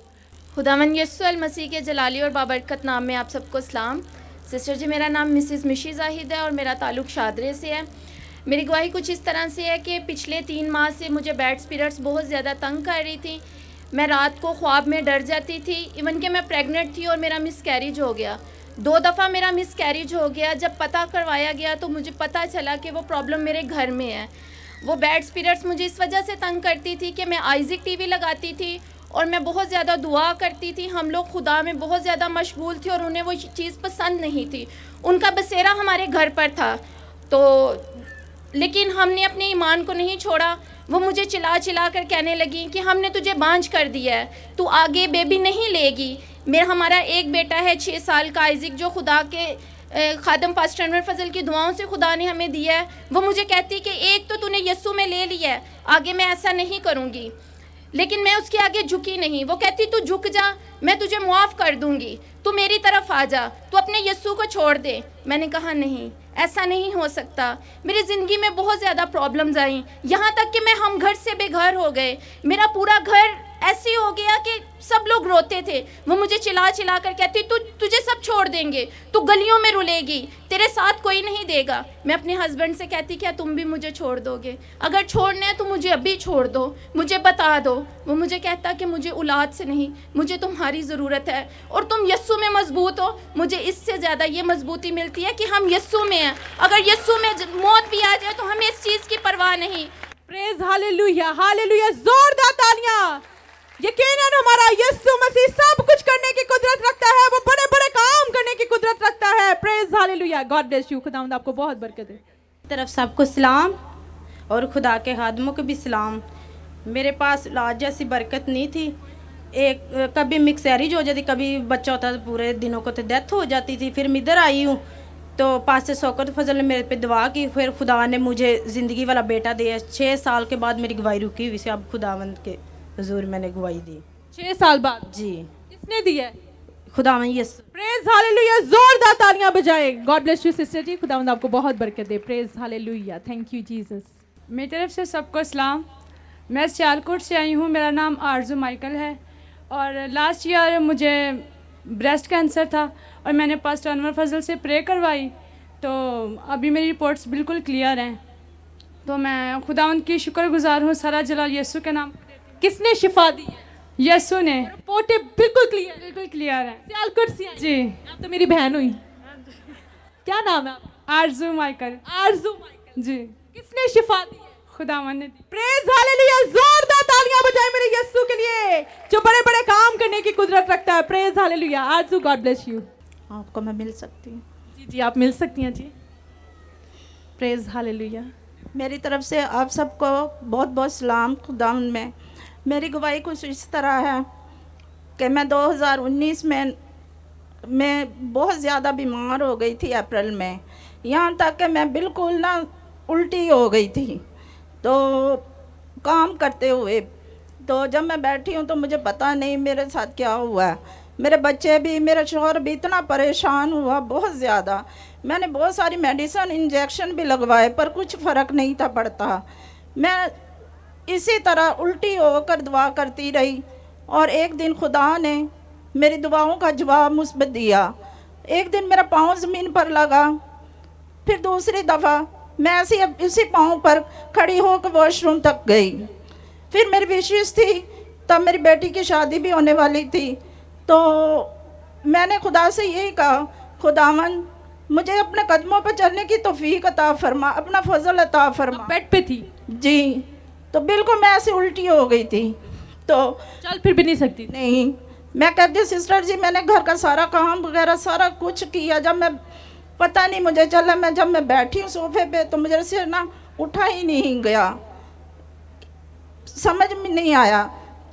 खुदावन यस्सु मसीह के जलाली और बाबरकत नाम में आप सबको सलाम। सिस्टर जी, मेरा नाम मिसिज़ मिशी जाहिद है और मेरा ताल्लुक़ शादरे से है। मेरी गवाही कुछ इस तरह से है कि पिछले 3 माह से मुझे बैड स्पिरिट्स बहुत ज़्यादा तंग कर रही थी। मैं रात को ख्वाब में डर जाती थी, इवन कि मैं प्रेग्नेंट थी और मेरा मिसकैरेज हो गया। 2 दफ़ा मेरा मिसकैरेज हो गया। जब पता करवाया गया तो मुझे पता चला कि वो प्रॉब्लम मेरे घर में है। वो बैड स्पिरिट्स मुझे इस वजह से तंग करती थी कि मैं आइज़िक टीवी लगाती थी और मैं बहुत ज़्यादा दुआ करती थी। हम लोग खुदा में बहुत ज़्यादा मशगूल थे और उन्हें वो चीज़ पसंद नहीं थी। उनका बसेरा हमारे घर पर था, तो लेकिन हमने अपने ईमान को नहीं छोड़ा। वो मुझे चिल्ला चिल्ला कर कहने लगी कि हमने तुझे बांझ कर दिया है, तू आगे बेबी नहीं लेगी। हमारा एक बेटा है 6 साल का आइज़िक, जो खुदा के खादम पास्टर अनवर फजल की दुआओं से खुदा ने हमें दिया है। वो मुझे कहती कि एक तो तूने यस्सु में ले लिया है, आगे मैं ऐसा नहीं करूँगी। लेकिन मैं उसके आगे झुकी नहीं। वो कहती तू झुक जा, मैं तुझे मुआफ़ कर दूंगी, तू मेरी तरफ आ जा, तू अपने यस्सु को छोड़ दे। मैंने कहा नहीं, ऐसा नहीं हो सकता। मेरी ज़िंदगी में बहुत ज़्यादा प्रॉब्लम्स आई, यहाँ तक कि मैं हम घर से बेघर हो गए। मेरा पूरा घर ऐसे हो गया कि सब लोग रोते थे। वो मुझे चिल्ला चिल्ला कर कहती तुझे सब छोड़ देंगे, तू गलियों में रुलेगी, तेरे साथ कोई नहीं देगा। मैं अपने हस्बैंड से कहती क्या तुम भी मुझे छोड़ दोगे? अगर छोड़ना है तो मुझे अभी छोड़ दो, मुझे बता दो। वो मुझे कहता कि मुझे औलाद से नहीं, मुझे तुम्हारी ज़रूरत है और तुम यस्सु में मजबूत हो। मुझे इससे ज़्यादा ये मजबूती मिलती है कि हम यस्सु में हैं। अगर यस्सु में मौत भी आ जाए तो हमें इस चीज़ की परवाह नहीं। प्रेज हालेलुया, हालेलुया, जोरदार तालियां। यकीनन हमारा यीशु मसीह सब कुछ करने की कुदरत रखता है, वो बड़े बड़े काम करने की कुदरत रखता है। Praise hallelujah, God bless you, खुदावंद आपको बहुत बरकत दे। तरफ सबको सलाम और खुदा के खादमों को भी सलाम। मेरे पास औलाद जैसी बरकत नहीं थी। एक कभी मिक्सैरिज हो जाती, कभी बच्चा होता तो पूरे दिनों को तो डेथ हो जाती थी। फिर मैं इधर आई हूँ तो पास्टर शौकत फजल ने मेरे पे दुआ की, फिर खुदा ने मुझे ज़िंदगी वाला बेटा दिया। 6 साल के बाद मेरी गवाही रुकी हुई से अब खुदावंद के हुजूर मैंने गवाही दी। 6 साल बाद जी। किसने दी है? खुदावंद यीशु। प्रेज हालेलुया, जोरदार तालियां बजाएं। God bless you sister ji, खुदावंद आपको बहुत बरकत दे। Praise hallelujah, thank you Jesus. मेरी तरफ से सबको सलाम। मैं सियालकोट से आई हूँ, मेरा नाम आरजू माइकल है और लास्ट ईयर मुझे ब्रेस्ट कैंसर था और मैंने पास्टर अनवर फजल से प्रे करवाई, तो अभी मेरी रिपोर्ट्स बिल्कुल क्लियर हैं। तो मैं खुदावंद की शुक्रगुजार हूँ। सारा जलाल यीशु के नाम। किसने शिफा दी? यीशु ने। रिपोर्टें बिल्कुल क्लियर, बिल्कुल क्लियर है। सियालकोट से जी। आप तो मेरी बहन हुई। क्या नाम है आपका? आरजू माइकल। आरजू माइकल जी। किसने शिफा दी? खुदावंद ने दी। प्रेज हालेलुया, जोरदार तालियां बजाएं मेरे यीशु के लिए जो बड़े बड़े काम करने की कुदरत रखता है। Praise hallelujah. Aarzoo, God bless you. आपको मैं मिल सकती हूँ? जी जी, आप मिल सकती हैं जी। Praise hallelujah. मेरी तरफ से आप सबको बहुत बहुत सलाम। खुदावंद में मेरी गवाही कुछ इस तरह है कि मैं 2019 में मैं बहुत ज़्यादा बीमार हो गई थी अप्रैल में, यहाँ तक कि मैं बिल्कुल ना उल्टी हो गई थी। तो काम करते हुए तो जब मैं बैठी हूँ तो मुझे पता नहीं मेरे साथ क्या हुआ। मेरे बच्चे भी, मेरा शौहर भी इतना परेशान हुआ बहुत ज़्यादा। मैंने बहुत सारी मेडिसिन इंजेक्शन भी लगवाए पर कुछ फ़र्क नहीं था पड़ता। मैं इसी तरह उल्टी होकर दुआ करती रही और एक दिन खुदा ने मेरी दुआओं का जवाब मुस्बत दिया। एक दिन मेरा पाँव ज़मीन पर लगा, फिर दूसरी दफ़ा मैं ऐसी इसी पाँव पर खड़ी होकर वॉशरूम तक गई। फिर मेरी विशेष थी, तब मेरी बेटी की शादी भी होने वाली थी। तो मैंने खुदा से यही कहा, खुदावन मुझे अपने कदमों पर चलने की तौफीक अता फरमा, अपना फजल अता फरमा। बेड पे थी जी, तो बिल्कुल मैं ऐसे उल्टी हो गई थी, तो चल फिर भी नहीं सकती। नहीं, मैं कहती सिस्टर जी मैंने घर का सारा काम वगैरह सारा कुछ किया। जब मैं पता नहीं मुझे चला, मैं जब मैं बैठी हूँ सोफे पे तो मुझे से ना उठा ही नहीं गया, समझ में नहीं आया।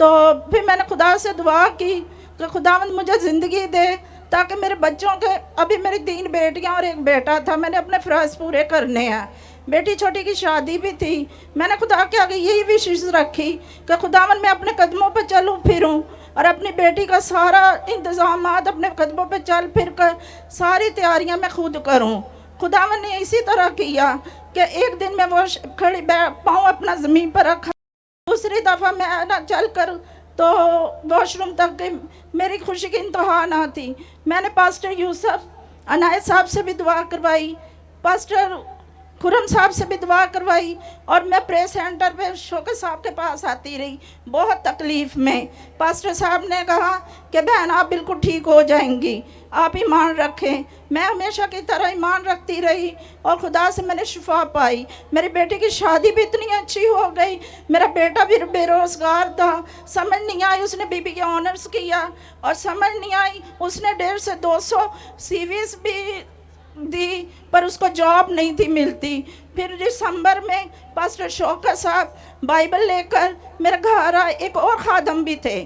तो फिर मैंने खुदा से दुआ की कि खुदावंद मुझे ज़िंदगी दे ताकि मेरे बच्चों के, अभी मेरी 3 बेटियां और 1 बेटा था, मैंने अपने फ़राज़ पूरे करने हैं। बेटी छोटी की शादी भी थी। मैंने खुदा के आगे यही विशेष रखी कि खुदावन मैं अपने कदमों पर चलूँ फिरूँ और अपनी बेटी का सारा इंतज़ाम अपने कदमों पर चल फिर कर सारी तैयारियां मैं खुद करूँ। खुदावन ने इसी तरह किया कि एक दिन मैं वो खड़ी पाँव अपना ज़मीन पर रखा, दूसरी दफ़ा मैं ना चल कर तो वॉशरूम तक गई। मेरी खुशी की इंतहा ना थी। मैंने पास्टर यूसुफ अनायत साहब से भी दुआ करवाई, पास्टर खुरम साहब से भी दुआ करवाई और मैं प्रेस सेंटर पे शौकत साहब के पास आती रही बहुत तकलीफ़ में। पास्टर साहब ने कहा कि बहन आप बिल्कुल ठीक हो जाएंगी, आप ईमान रखें। मैं हमेशा की तरह ईमान रखती रही और खुदा से मैंने शिफा पाई। मेरी बेटी की शादी भी इतनी अच्छी हो गई, मेरा बेटा भी बेरोज़गार था, समझ नहीं आई उसने बीबी के ऑनर्स किया और समझ नहीं आई उसने 150 से 200 सीवीज़ भी दी पर उसको जॉब नहीं थी मिलती। फिर दिसंबर में पास्टर शौकत साहब बाइबल लेकर मेरे घर आए, एक और खादम भी थे,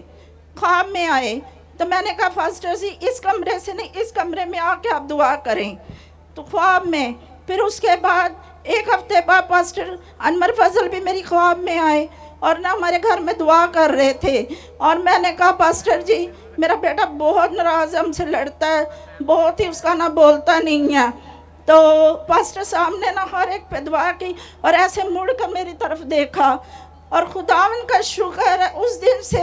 ख्वाब में आए। तो मैंने कहा पास्टर जी इस कमरे से नहीं, इस कमरे में आके आप दुआ करें, तो ख्वाब में। फिर उसके बाद 1 हफ्ते बाद पास्टर अनवर फजल भी मेरी ख्वाब में आए और ना हमारे घर में दुआ कर रहे थे। और मैंने कहा पास्टर जी मेरा बेटा बहुत नाराज़ हमसे लड़ता है, बहुत ही उसका ना बोलता नहीं है। तो पास्टर साहब ने ना हर एक पे दुआ की और ऐसे मुड़ कर मेरी तरफ देखा और खुदावन का शुक्र है उस दिन से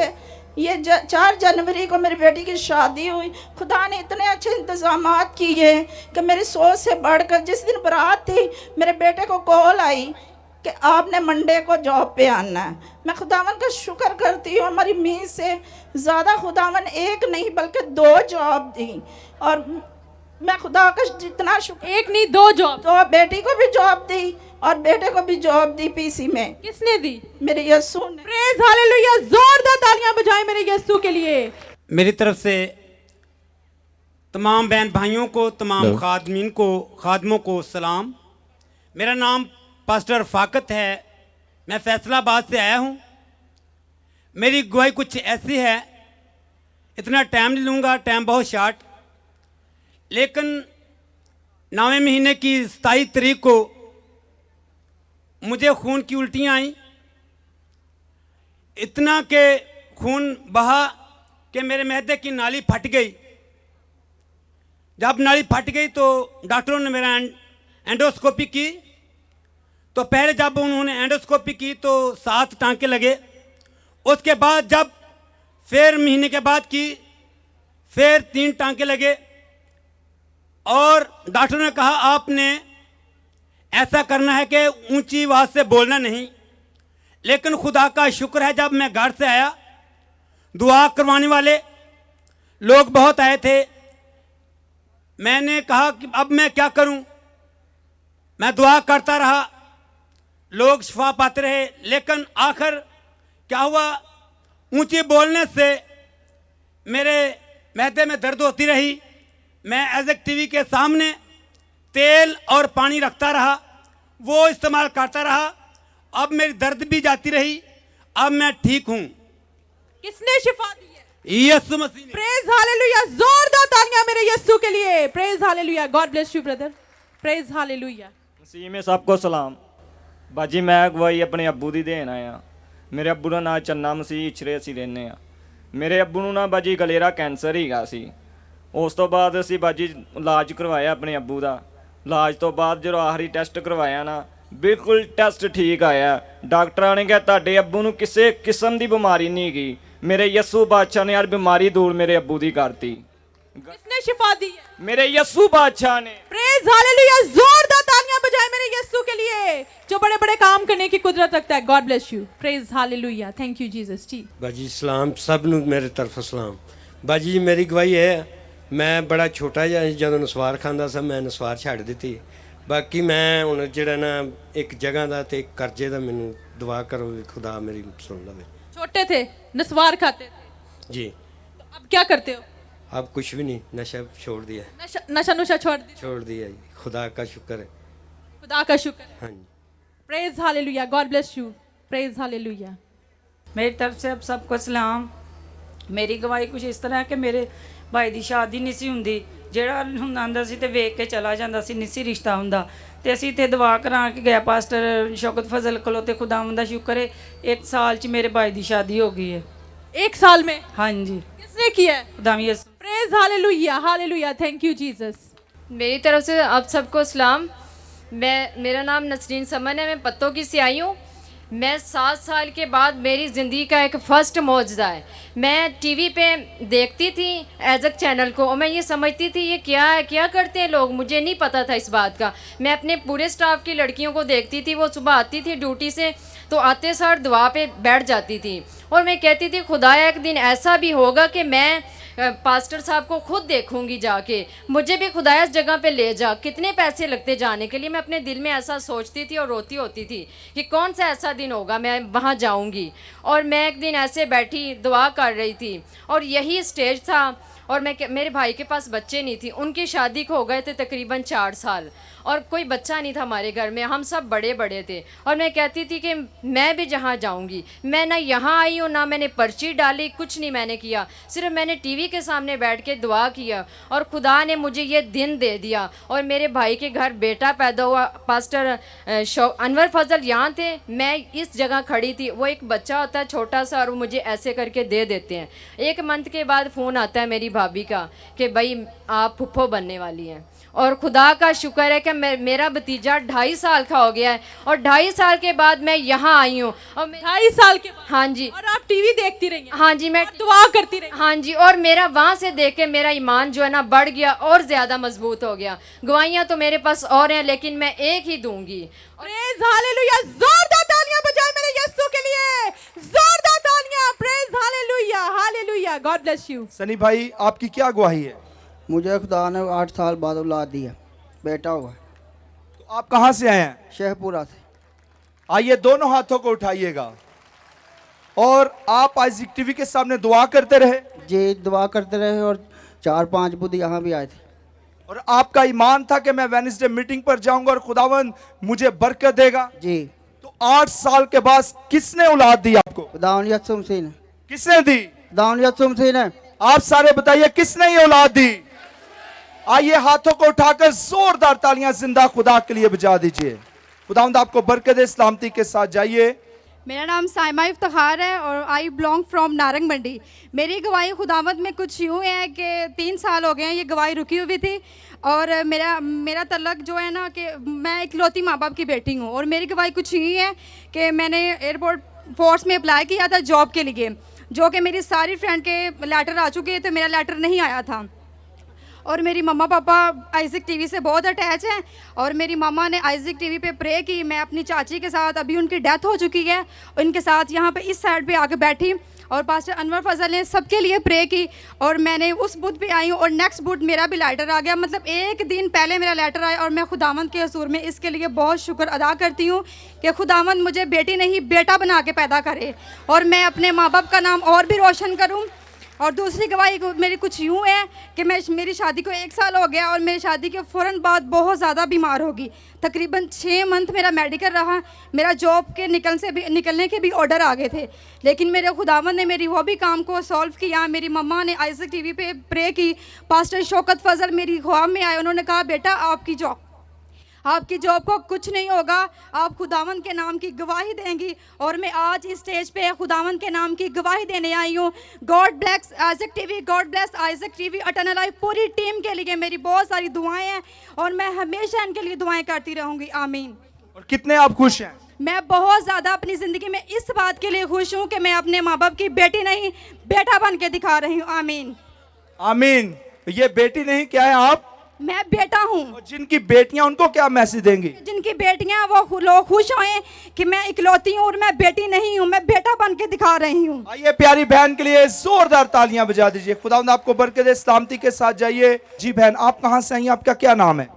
ये 4 जनवरी को मेरी बेटी की शादी हुई। खुदा ने इतने अच्छे इंतज़ामात किए कि मेरी सोच से बढ़कर जिस दिन बारात थी मेरे बेटे को कॉल आई कि आपने मंडे को जॉब पे आना है। मैं खुदावन का शुक्र करती हूँ, हमारी मीज़ से ज़्यादा खुदावन एक नहीं बल्कि 2 जॉब दी। और मैं खुदा का जितना शुक्र, एक नहीं 2 जॉब, तो बेटी को भी जॉब दी और बेटे को भी जॉब दी पीसी में। किसने दी? मेरे यीशु ने। प्रेज हालेलुया, जोरदार तालियां बजाएं मेरे यीशु के लिए। मेरी तरफ से तमाम बहन भाइयों को, तमाम खादमीन को, खादमों को सलाम। मेरा नाम पास्टर फाकत है, मैं फैसलाबाद से आया हूँ। मेरी गवाही कुछ ऐसी है, इतना टाइम नहीं लूँगा, टाइम बहुत शार्ट। लेकिन 9वें महीने की 27 तारीख को मुझे खून की उल्टियाँ आई, इतना के खून बहा कि मेरे मैदे की नाली फट गई। जब नाली फट गई तो डॉक्टरों ने मेरा एंडोस्कोपी की। तो पहले जब उन्होंने एंडोस्कोपी की तो 7 टांके लगे। उसके बाद जब फिर महीने के बाद की फिर 3 टांके लगे और डॉक्टर ने कहा आपने ऐसा करना है कि ऊंची आवाज़ से बोलना नहीं। लेकिन खुदा का शुक्र है जब मैं घर से आया, दुआ करवाने वाले लोग बहुत आए थे। मैंने कहा कि अब मैं क्या करूं, मैं दुआ करता रहा, लोग शिफा पाते रहे। लेकिन आखिर क्या हुआ, ऊंची बोलने से मेरे मैदे में दर्द होती रही। मैं एज़ेक टीवी के सामने तेल और पानी रखता रहा, वो इस्तेमाल करता रहा। अब मेरी दर्द भी जाती रही, अब मैं ठीक हूँ। किसने शिफा दी है? यीशु मसीह ने। प्रेज हालेलुया, जोरदार तालियां मेरे यीशु के लिए। Praise hallelujah, God bless you brother. Praise hallelujah. मसीह में सबको सलाम। बाजी मैं गवाही अपने अब्बू दी देन आया। मेरे अब्बू का नाम चन्ना मसीह इछरे असीं रहने आ। मेरे अब्बू ਨੂੰ ਨਾ ਬਾਜੀ ਗਲੇਰਾ ਕੈਂਸਰ ਹੀਗਾ ਸੀ। ਉਸ ਤੋਂ ਬਾਅਦ ਅਸੀਂ ਬਾਜੀ ਇਲਾਜ ਕਰਵਾਇਆ ਆਪਣੇ ਅੱਬੂ ਦਾ। ਇਲਾਜ ਤੋਂ ਬਾਅਦ ਜਦੋਂ ਆਖਰੀ ਟੈਸਟ ਕਰਵਾਇਆ ਨਾ, ਬਿਲਕੁਲ ਟੈਸਟ ਠੀਕ ਆਇਆ। ਡਾਕਟਰਾਂ ਨੇ ਕਿਹਾ ਤੁਹਾਡੇ ਅੱਬੂ ਨੂੰ ਕਿਸੇ ਕਿਸਮ ਦੀ ਬਿਮਾਰੀ ਨਹੀਂ ਹੈਗੀ। ਮੇਰੇ ਯਿਸੂ ਬਾਦਸ਼ਾਹ ਨੇ ਯਾਰ ਬਿਮਾਰੀ ਦੂਰ ਮੇਰੇ ਅੱਬੂ ਦੀ ਕਰਤੀ। किसने शिफा दी है? मेरे यीशु बादशाह ने। प्रेज हालेलुया, जोरदार तालियां बजाएं मेरे यीशु के लिए जो बड़े बड़े काम करने की कुदरत रखता है। God bless you. Praise hallelujah, thank you Jesus ji. बाजी सलाम सब नूं मेरे तरफ सलाम। बाजी मेरी गवाही है, मैं बड़ा छोटा जिहा जदों नसवार खांदा सा, मैं नसवार छड्ड दित्ती। बाकी मैं हुण जिहड़ा ना एक जगह दा ते एक कर्जे दा मैनूं दुआ करो, खुदा मेरी सुन लवे। छोटे थे, नसवार खाते थे जी। तो अब क्या करते हो? अब कुछ भी नहीं, नशा छोड़ दिया। नशा नुशा छोड़ दिया जी। खुदा का शुक्र है। खुदा का शुक्र है। हाँ जी। Praise hallelujah, God bless you. Praise hallelujah. मेरी तरफ से अब सबको सलाम। मेरी गवाही कुछ इस तरह है कि मेरे भाई की शादी नहीं सी हुंदी। ਜਿਹੜਾ ਹੁੰਦਾ ਹੁੰਦਾ ਸੀ ਤੇ ਵੇਖ ਕੇ ਚਲਾ ਜਾਂਦਾ ਸੀ, ਨਹੀਂ ਸੀ ਰਿਸ਼ਤਾ ਹੁੰਦਾ। ਤੇ ਅਸੀਂ ਇੱਥੇ ਦੁਆ ਕਰਾ ਕੇ ਗਿਆ ਪਾਸਟਰ ਸ਼ੌਕਤ ਫਜ਼ਲ ਕੋਲੋਂ ਤੇ ਖੁਦਾਵੰਦ ਦਾ ਸ਼ੁਕਰ ਹੈ 1 साल च मेरे भाई की शादी हो गई है। 1 साल में? हाँ जी। किसने किया है? खुदावंद Yeshu. Praise hallelujah, hallelujah, thank you Jesus. मेरी तरफ से आप सबको सलाम। मेरा नाम नसरीन समन है, मैं पत्तों की से आई हूँ। मैं 7 साल के बाद मेरी ज़िंदगी का एक फ़र्स्ट मौजज़ा है। मैं टीवी पे देखती थी एज़क चैनल को और मैं ये समझती थी ये क्या है, क्या करते हैं लोग, मुझे नहीं पता था इस बात का। मैं अपने पूरे स्टाफ की लड़कियों को देखती थी, वो सुबह आती थी ड्यूटी से तो आते सार दुआ पे बैठ जाती थी और मैं कहती थी खुदाया एक दिन ऐसा भी होगा कि मैं पास्टर साहब को खुद देखूंगी जाके, मुझे भी खुदाया इस जगह पे ले जा। कितने पैसे लगते जाने के लिए, मैं अपने दिल में ऐसा सोचती थी और रोती होती थी कि कौन सा ऐसा दिन होगा मैं वहाँ जाऊंगी। और मैं एक दिन ऐसे बैठी दुआ कर रही थी और यही स्टेज था और मेरे भाई के पास बच्चे नहीं थी, उनकी शादी को हो गए थे तकरीबन 4 साल और कोई बच्चा नहीं था हमारे घर में, हम सब बड़े बड़े थे। और मैं कहती थी कि मैं भी जहाँ जाऊँगी, मैं ना यहाँ आई हूँ ना मैंने पर्ची डाली, कुछ नहीं मैंने किया, सिर्फ मैंने टीवी के सामने बैठ के दुआ किया और खुदा ने मुझे ये दिन दे दिया। और मेरे भाई के घर बेटा पैदा हुआ, पास्टर अनवर फजल यहाँ थे, मैं इस जगह खड़ी थी, वो एक बच्चा होता है छोटा सा और वो मुझे ऐसे करके दे देते हैं। 1 मंथ के बाद फ़ोन आता है मेरी भाभी का कि भाई आप फुफ्फो बनने वाली हैं। और खुदा का शुक्र है कि मेरा भतीजा 2.5 साल का हो गया है और 2.5 साल के बाद मैं यहाँ आई हूँ। और 2.5 साल के बाद? हाँ जी। और आप टीवी देखती रही? हाँ जी, मैं दुआ करती रही? हाँ जी। और मेरा वहाँ से देख के मेरा ईमान जो है ना बढ़ गया और ज़्यादा मजबूत हो गया। गवाहियाँ तो मेरे पास और हैं लेकिन मैं एक ही दूंगी। प्रेज हालेलुया, जोरदार तालियां बजाएं मेरे यीशु के लिए, जोरदार तालियां। Praise hallelujah, hallelujah. God bless you. Sunny भाई, आपकी क्या गवाही है? मुझे खुदा ने 8 साल बाद औलाद दी है, बेटा हुआ। तो आप कहाँ से आए हैं? शेखपुरा से। आइए दोनों हाथों को उठाइएगा। और आप आइज़िक टीवी के सामने दुआ करते रहे? जी, दुआ करते रहे और 4-5 बुध यहाँ भी आए थे। और आपका ईमान था कि मैं वेडनेसडे मीटिंग पर जाऊंगा और खुदावंद मुझे बरकत देगा? जी। तो 8 साल के बाद किसने औलाद दी आपको? खुदावंद यीशु मसीह ने। किसने दी? खुदावंद यीशु मसीह ने। आप सारे बताइए किसने ये औलाद दी? आइए हाथों को उठाकर जोरदार तालियां जिंदा खुदा के लिए बजा दीजिए। खुदावंद आपको बरकत दे। सलामती के साथ जाइए। मेरा नाम साइमा इफ्तिखार है और आई बिलोंग फ्रॉम नारंग मंडी। मेरी गवाही खुदावंद में कुछ यूँ है कि 3 साल हो गए हैं ये गवाही रुकी हुई थी। और मेरा तलक जो है ना कि मैं इकलौती माँ बाप की बेटी हूँ। और मेरी गवाही कुछ यही है कि मैंने एयरपोर्ट फोर्स में अप्लाई किया था जॉब के लिए, जो कि मेरी सारी फ्रेंड के लेटर आ चुके थे, मेरा लेटर नहीं आया था। और मेरी मम्मा पापा आइज़िक टीवी से बहुत अटैच हैं और मेरी मम्मा ने आइज़िक टीवी पे प्रे की। मैं अपनी चाची के साथ, अभी उनकी डेथ हो चुकी है, उनके साथ यहाँ पे इस साइड पे आके बैठी और पास्टर अनवर फजल ने सबके लिए प्रे की। और मैंने उस बुध पे आई हूँ और नेक्स्ट बुध मेरा भी लेटर आ गया, मतलब 1 दिन पहले मेरा लेटर आया। और मैं खुदावंद के हजूर में इसके लिए बहुत शुक्र अदा करती हूँ कि खुदावंद मुझे बेटी नहीं बेटा बना के पैदा करे और मैं अपने माँ बाप का नाम और भी रोशन करूँ। और दूसरी गवाही मेरी कुछ यूँ है कि मेरी शादी को 1 साल हो गया और मेरी शादी के फ़ौरन बाद बहुत ज़्यादा बीमार होगी। तकरीबन 6 मंथ मेरा मेडिकल रहा, मेरा जॉब के निकलने के भी ऑर्डर आ गए थे, लेकिन मेरे खुदावंद ने मेरी वो भी काम को सॉल्व किया। मेरी मम्मा ने आइज़िक टीवी पे प्रे की, पास्टर शौकत फजल मेरी ख्वाब में आए, उन्होंने कहा बेटा आपकी जॉब को कुछ नहीं होगा, आप खुदावंद के नाम की गवाही देंगी। और मैं आज इस स्टेज पे खुदावंद के नाम की गवाही देने आई हूँ। God bless Isaac TV, God bless Isaac TV eternal life. पूरी टीम के लिए मेरी बहुत सारी दुआएं हैं और मैं हमेशा इनके लिए दुआएं करती रहूँगी। आमीन। और कितने आप खुश हैं? मैं बहुत ज़्यादा अपनी ज़िंदगी में इस बात के लिए खुश हूँ कि मैं अपने माँ बाप की बेटी नहीं बेटा बन के दिखा रही हूँ। आमीन आमीन। ये बेटी नहीं, क्या है आप? मैं बेटा हूँ। जिनकी बेटियां, उनको क्या मैसेज देंगी? जिनकी बेटियां वो लोग खुश हों कि मैं इकलौती हूँ और मैं बेटी नहीं हूँ, मैं बेटा बन के दिखा रही हूँ। आइए प्यारी बहन के लिए जोरदार तालियां बजा दीजिए। खुदावंद आपको बरकत दे। सलामती के साथ जाइए। जी बहन, आप कहाँ से आई? आपका क्या नाम है?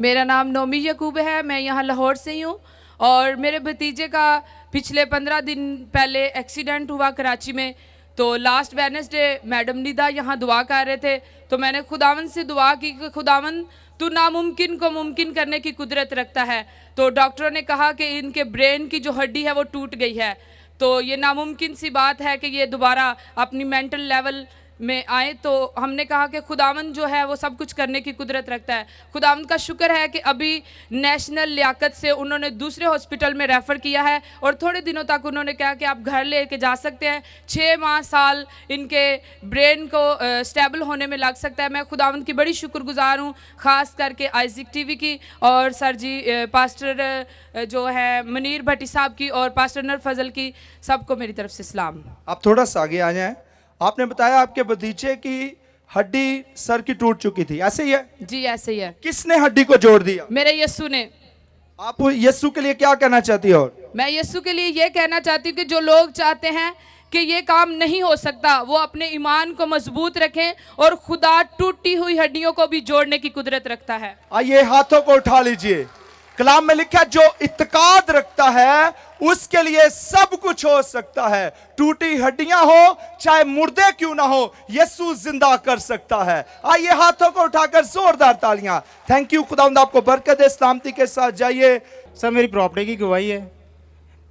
मेरा नाम नोमी यकूब है, मैं यहाँ लाहौर से ही हूँ। और मेरे भतीजे का पिछले 15 दिन पहले एक्सीडेंट हुआ कराची में। तो लास्ट वेडनेसडे मैडम निदा यहाँ दुआ कर रहे थे, तो मैंने खुदावंद से दुआ की कि खुदावंद तू नामुमकिन को मुमकिन करने की कुदरत रखता है। तो डॉक्टरों ने कहा कि इनके ब्रेन की जो हड्डी है वो टूट गई है, तो ये नामुमकिन सी बात है कि ये दोबारा अपनी मेंटल लेवल में आए। तो हमने कहा कि खुदावंद जो है वो सब कुछ करने की कुदरत रखता है। खुदावंद का शुक्र है कि अभी नेशनल लियाकत से उन्होंने दूसरे हॉस्पिटल में रेफ़र किया है और थोड़े दिनों तक उन्होंने कहा कि आप घर ले के जा सकते हैं। 6 माह साल इनके ब्रेन को स्टेबल होने में लग सकता है। मैं खुदावंद की बड़ी शुक्रगुजार हूँ, ख़ास करके आइज़िक टीवी की और सर जी पास्टर जो है मनीर भट्टी साहब की और पास्टर नर फजल की, सबको मेरी तरफ से सलाम। आप थोड़ा सा आगे आ जाएं। आपने बताया आपके भतीजे की हड्डी सर की टूट चुकी थी, ऐसे ही है? जी ऐसे ही है। किसने हड्डी को जोड़ दिया? मेरे यस्सु ने। आप यस्सु के लिए क्या कहना चाहती हो? मैं यस्सु के लिए ये कहना चाहती हूँ कि जो लोग चाहते हैं कि ये काम नहीं हो सकता, वो अपने ईमान को मजबूत रखें और खुदा टूटी हुई हड्डियों को भी जोड़ने की कुदरत रखता है। आइए हाथों को उठा लीजिए। कलाम में लिखा है, जो इत्काद रखता है उसके लिए सब कुछ हो सकता है। टूटी हड्डियां हो चाहे मुर्दे क्यों ना हो, यीशु जिंदा कर सकता है। आइए हाथों को उठाकर जोरदार तालियां। थैंक यू, खुदावंद आपको बरकत दे। सलामती के साथ जाइए। सर मेरी प्रॉपर्टी की गवाही है।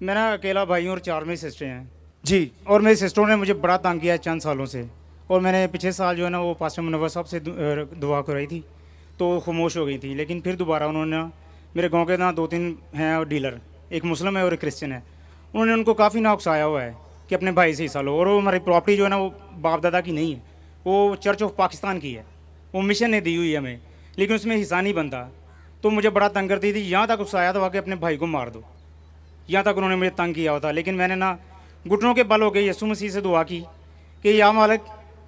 मैं ना अकेला भाई हूँ और 4 मेरी सिस्टर हैं जी। और मेरी सिस्टरों ने मुझे बड़ा तंग किया है चंद सालों से। और मैंने पिछले साल जो है ना वो पास्टर मुनव्वर साहब से दुआ कराई थी तो खामोश हो गई थी। लेकिन फिर दोबारा उन्होंने मेरे गांव के ना 2-3 हैं डीलर, एक मुस्लिम है और एक क्रिश्चियन है, उन्होंने उनको काफ़ी ना उकसाया हुआ है कि अपने भाई से हिस्सा लो। और वो हमारी प्रॉपर्टी जो है ना वो बाप दादा की नहीं है, वो चर्च ऑफ पाकिस्तान की है, वो मिशन ने दी हुई है हमें, लेकिन उसमें हिस्सा नहीं बनता। तो मुझे बड़ा तंग करती थी, यहाँ तक उकसाया था कि अपने भाई को मार दो, यहाँ तक उन्होंने मुझे तंग किया होता। लेकिन मैंने ना घुटनों के बल हो गए यीशु मसीह से दुआ की कि या मालिक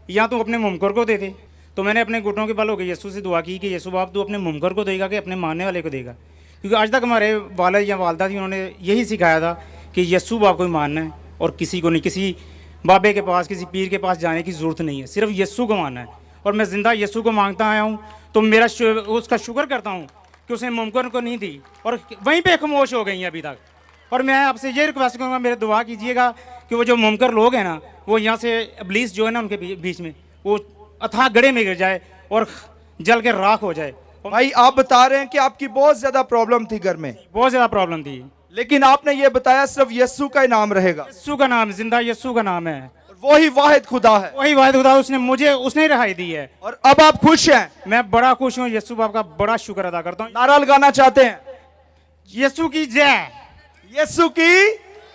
या तो अपने मुमकर को दे दे। तो मैंने अपने घुटनों के बल हो गए यीशु से दुआ की कि यीशु बाप तू अपने मुमकर को देगा कि अपने मानने वाले को देगा। क्योंकि आज तक हमारे वालिद या वालदा थी, उन्होंने यही सिखाया था कि यीशु बाप को ही मानना है और किसी को नहीं, किसी बाबे के पास किसी पीर के पास जाने की ज़रूरत नहीं है, सिर्फ यीशु को मानना है। और मैं ज़िंदा यीशु को मांगता आया हूँ, तो मेरा उसका शुक्र करता हूँ कि उसने मुमकिन को नहीं दी और वहीं पे खामोश हो गई हैं अभी तक। और मैं आपसे ये रिक्वेस्ट करूँगा, मेरे दुआ कीजिएगा कि वो जो मुमकिन लोग हैं ना, वो यहाँ से इब्लीस जो है ना उनके बीच में वो अथाह गड्ढे में गिर जाए और जल के राख हो जाए। भाई आप बता रहे हैं कि आपकी बहुत ज्यादा प्रॉब्लम थी घर में, बहुत ज्यादा प्रॉब्लम थी, लेकिन आपने ये बताया सिर्फ यीशु का ही नाम रहेगा। यीशु का नाम, जिंदा यीशु का नाम है, वही वाहिद खुदा है, वही वाहिद खुदा, उसने रहाई दी है। और अब आप खुश हैं? मैं बड़ा खुश हूँ, यीशु बाप का बड़ा शुक्र अदा करता हूँ। नारा लगाना चाहते हैं? यीशु की जय, यीशु की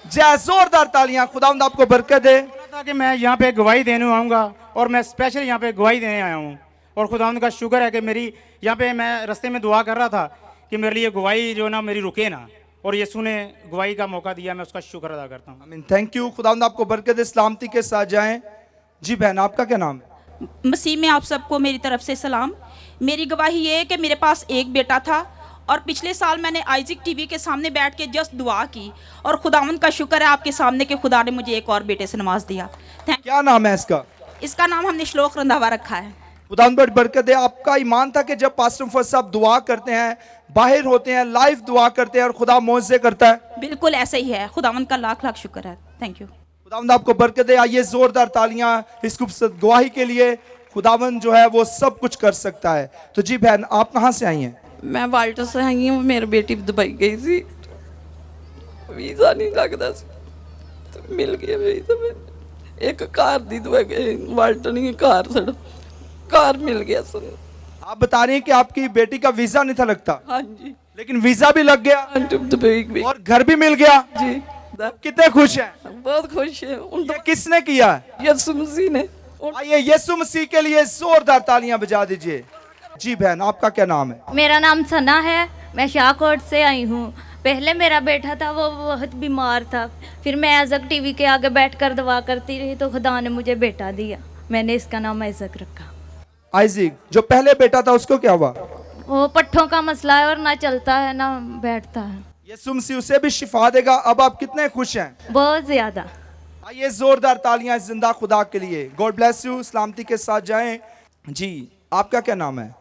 जय। जोरदार तालियां। खुदावंद आपको बरकत दे। कि मैं यहाँ पे गवाही देने आऊँगा और मैं स्पेशल यहाँ पे गवाही देने आया हूँ। और खुदावंद का शुक्र है कि मेरी यहाँ पे मैं रास्ते में दुआ कर रहा था कि मेरे लिए गवाही जो ना मेरी रुके ना, और यीशु ने गवाही का मौका दिया, मैं उसका शुक्र अदा करता हूँ। आमीन। Thank you. खुदावंद आपको बरकत दे। सलामती के साथ जाएं। जी बहन, आपका क्या नाम है? मसीह में आप सबको मेरी तरफ से सलाम। मेरी गवाही ये है कि मेरे पास एक बेटा था और पिछले साल मैंने आइजिक टीवी के सामने बैठ के जस्ट दुआ की और खुदावंद का शुक्र है आपके सामने कि खुदा ने मुझे एक और बेटे से नवाज दिया। क्या नाम है इसका? इसका नाम हमने श्लोक रंधावा रखा है। खुदावंद बड़ी बरकत दे। आपका ईमान था कि जब पास्टर मुफस्सिर साहब दुआ करते हैं, बाहर होते हैं, लाइव दुआ करते हैं और खुदा मौजज़े करता है? बिल्कुल ऐसे ही है। खुदावंद का लाख लाख शुक्र है। Thank you. खुदावंद आपको बरकत दे। आइए जोरदार तालियां इस खूबसूरत गवाही के लिए। खुदावंद जो है वो सब कुछ कर सकता है। तो जी बहन, आप कहाँ से आई हैं? मैं वाल्टर से आई हूँ। मेरी बेटी दुबई गई थी, वीज़ा नहीं लगता तो मिल गया वीज़ा। एक कार दी दुबई वाल्टर नहीं, कार मिल गया सर। आप बता रही हैं कि आपकी बेटी का वीजा नहीं था लगता? हाँ जी। लेकिन वीजा भी लग गया और घर भी मिल गया जी। कितने खुश हैं? बहुत खुश है। ये किसने किया? यीशु मसीह ने। आइए यीशु मसीह के लिए जोरदार तालियां बजा दीजिए। जी बहन, आपका क्या नाम है? मेरा नाम सना है, मैं शाहकोट से आई हूँ। पहले मेरा बेटा था वो बहुत बीमार था, फिर मैं ऐज़क टीवी के आगे बैठकर दुआ करती रही तो खुदा ने मुझे बेटा दिया। मैंने इसका नाम ऐज़क रखा। आइज़िक, जो पहले बेटा था उसको क्या हुआ? वो पट्ठों का मसला है और ना चलता है ना बैठता है। यीशु मसीह उसे भी शिफा देगा। अब आप कितने खुश हैं? बहुत ज़्यादा। आइए जोरदार तालियां जिंदा खुदा के लिए। God bless you. सलामती के साथ जाएं। जी, आपका क्या नाम है?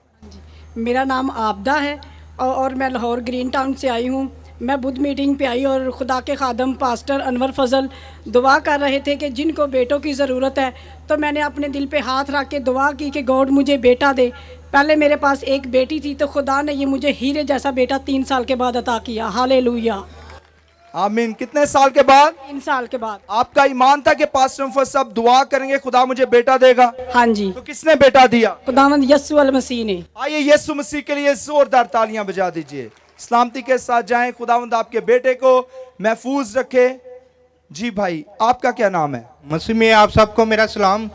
मेरा नाम आबदा है और मैं लाहौर ग्रीन टाउन से आई हूँ। मैं बुध मीटिंग पे आई और खुदा के खादम पास्टर अनवर फजल दुआ कर रहे थे कि जिनको बेटों की ज़रूरत है, तो मैंने अपने दिल पे हाथ रख के दुआ की कि गॉड मुझे बेटा दे। पहले मेरे पास एक बेटी थी तो खुदा ने ये मुझे हीरे जैसा बेटा 3 साल के बाद अता किया। हालेलुया। आमीन। कितने साल के बाद? 3 साल के बाद। आपका ईमान था कि पास्टर मुफस्सिर साहब दुआ करेंगे खुदा मुझे बेटा देगा? हाँ जी। तो किसने बेटा दिया? खुदावंद यीशु अल मसीह ने। आइए यीशु मसीह के लिए जोरदार तालियां बजा दीजिए। सलामती के साथ जाएं। खुदावंद आपके बेटे को महफूज रखे। जी भाई, आपका क्या नाम है? मसीह में आप सबको मेरा सलाम।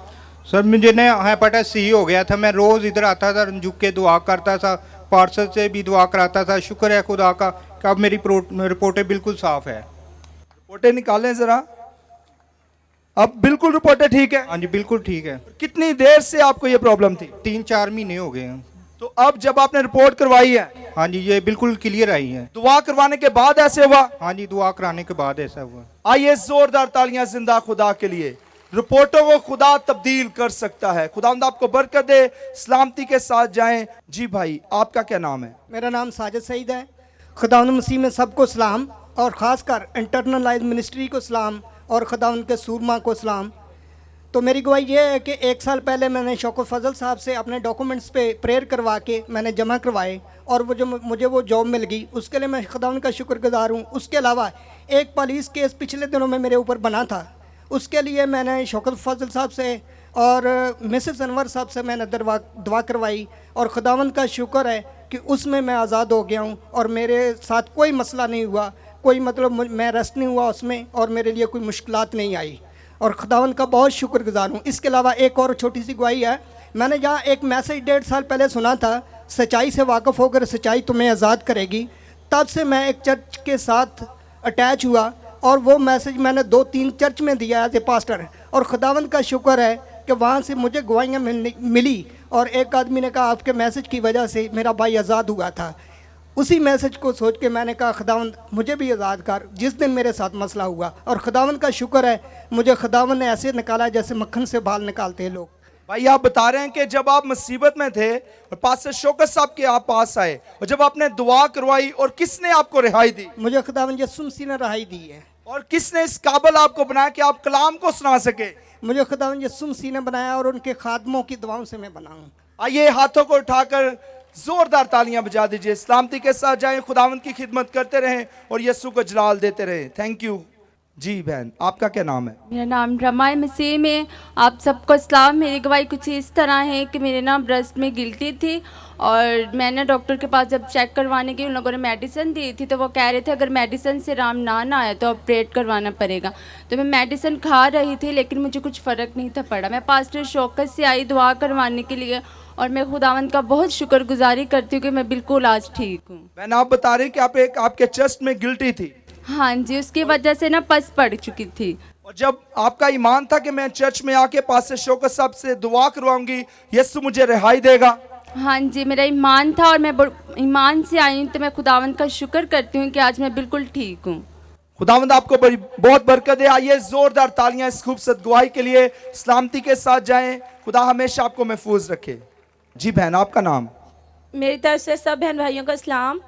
सर मुझे ना हेपेटाइटिस सी हो गया था। मैं रोज़ इधर आता था, झुक के दुआ करता था, पार्सल से भी दुआ कराता था। शुक्र है खुदा का कि अब मेरी रिपोर्टें बिल्कुल साफ़ है। रिपोर्टें निकालें ज़रा। अब बिल्कुल रिपोर्टें ठीक है? हाँ जी, बिल्कुल ठीक है। कितनी देर से आपको ये प्रॉब्लम थी? 3-4 महीने हो गए हैं। तो अब जब आपने रिपोर्ट करवाई है? हाँ जी, ये बिल्कुल क्लियर आई है। दुआ करवाने के बाद ऐसे हुआ? हाँ जी, दुआ कराने के बाद ऐसा हुआ। आइए जोरदार तालियां जिंदा खुदा के लिए। रिपोर्टों को खुदा तब्दील कर सकता है। खुदावंद आपको बरकत दे। सलामती के साथ जाएं। जी भाई, आपका क्या नाम है? मेरा नाम साजिद सईद है। खुदावंद मसीह में सबको सलाम और ख़ासकर इंटरनल लाइफ मिनिस्ट्री को सलाम और खुदावंद के सूरमा को सलाम। तो मेरी गवाही ये है कि 1 साल पहले मैंने शौकत फजल साहब से अपने डॉक्यूमेंट्स पे प्रेयर करवा के मैंने जमा करवाए और वो जो मुझे वो जॉब मिल गई, उसके लिए मैं खुदावंद का शुक्रगुजार हूँ। उसके अलावा एक पुलिस केस पिछले दिनों में मेरे ऊपर बना था, उसके लिए मैंने शौकत फजल साहब से और मिसेस अनवर साहब से मैंने दुआ करवाई और खुदावंद का शुक्र है कि उसमें मैं आज़ाद हो गया हूँ और मेरे साथ कोई मसला नहीं हुआ, कोई मतलब मैं रेस्ट नहीं हुआ उसमें और मेरे लिए कोई मुश्किलात नहीं आई और खुदावंद का बहुत शुक्रगुजार हूँ। इसके अलावा एक और छोटी सी गवाही है, मैंने जहाँ एक मैसेज 1.5 साल पहले सुना था, सच्चाई से वाकिफ़ होकर सच्चाई तुम्हें आज़ाद करेगी, तब से मैं एक चर्च के साथ अटैच हुआ और वो मैसेज मैंने 2-3 चर्च में दिया एज ए पास्टर और खुदावंद का शुक्र है कि वहाँ से मुझे गवाहियाँ मिली और एक आदमी ने कहा आपके मैसेज की वजह से मेरा भाई आज़ाद हुआ था। उसी मैसेज को सोच के मैंने कहा खुदावंद मुझे भी आज़ाद कर, जिस दिन मेरे साथ मसला हुआ और खुदावंद का शुक्र है मुझे खुदावंद ने ऐसे निकाला जैसे मक्खन से बाल निकालते हैं लोग। भाई आप बता रहे हैं कि जब आप मुसीबत में थे और पास्टर शौकत साहब के आप पास आए और जब आपने दुआ करवाई और किसने आपको रिहाई दी? मुझे खुदावंद यीशु मसीह ने रिहाई दी है। और किसने इस काबिल आपको बनाया कि आप कलाम को सुना सके? मुझे खुदावंद यीशु मसीह ने बनाया और उनके खादमों की दुआओं से मैं बना हूँ। आइए हाथों को उठाकर जोरदार तालियां बजा दीजिए। सलामती के साथ जाएं, खुदावंद की खिदमत करते रहें और यीशु को जलाल देते रहें। Thank you. जी बहन, आपका क्या नाम है? मेरा नाम रमा मसीह में। आप सबको सलाम। मेरी गवाही कुछ इस तरह है कि मेरे ना ब्रेस्ट में गिल्टी थी और मैंने डॉक्टर के पास जब चेक करवाने की उन लोगों ने मेडिसिन दी थी तो वो कह रहे थे अगर मेडिसिन से आराम ना आए तो ऑपरेट करवाना पड़ेगा। तो मैं मेडिसिन खा रही थी लेकिन मुझे कुछ फ़र्क नहीं था पड़ा। मैं पास्टर शौकत से आई दुआ करवाने के लिए और मैं खुदावंद का बहुत शुक्रगुजारी करती हूँ कि मैं बिल्कुल आज ठीक हूँ। बहन आप बता रहे कि आपके चेस्ट में गिल्टी थी? हाँ जी, उसकी वजह से ना पस पड़ चुकी थी। और जब आपका ईमान था कि मैं चर्च में आके पास्टर शौकत साहब से दुआ करवाऊंगी, यीशु मुझे रिहाई देगा? हाँ जी, मेरा ईमान था और मैं ईमान से आई हूँ तो मैं खुदावंद का शुक्र करती हूँ कि आज मैं बिल्कुल ठीक हूँ। खुदावंद आपको बहुत बरकत दे। आइए जोरदार तालियां इस खूबसूरत गवाही के लिए। सलामती के साथ जाएं, खुदा हमेशा आपको महफूज रखे। जी बहन, आपका नाम? मेरी तरफ से सब बहन भाइयों का सलाम।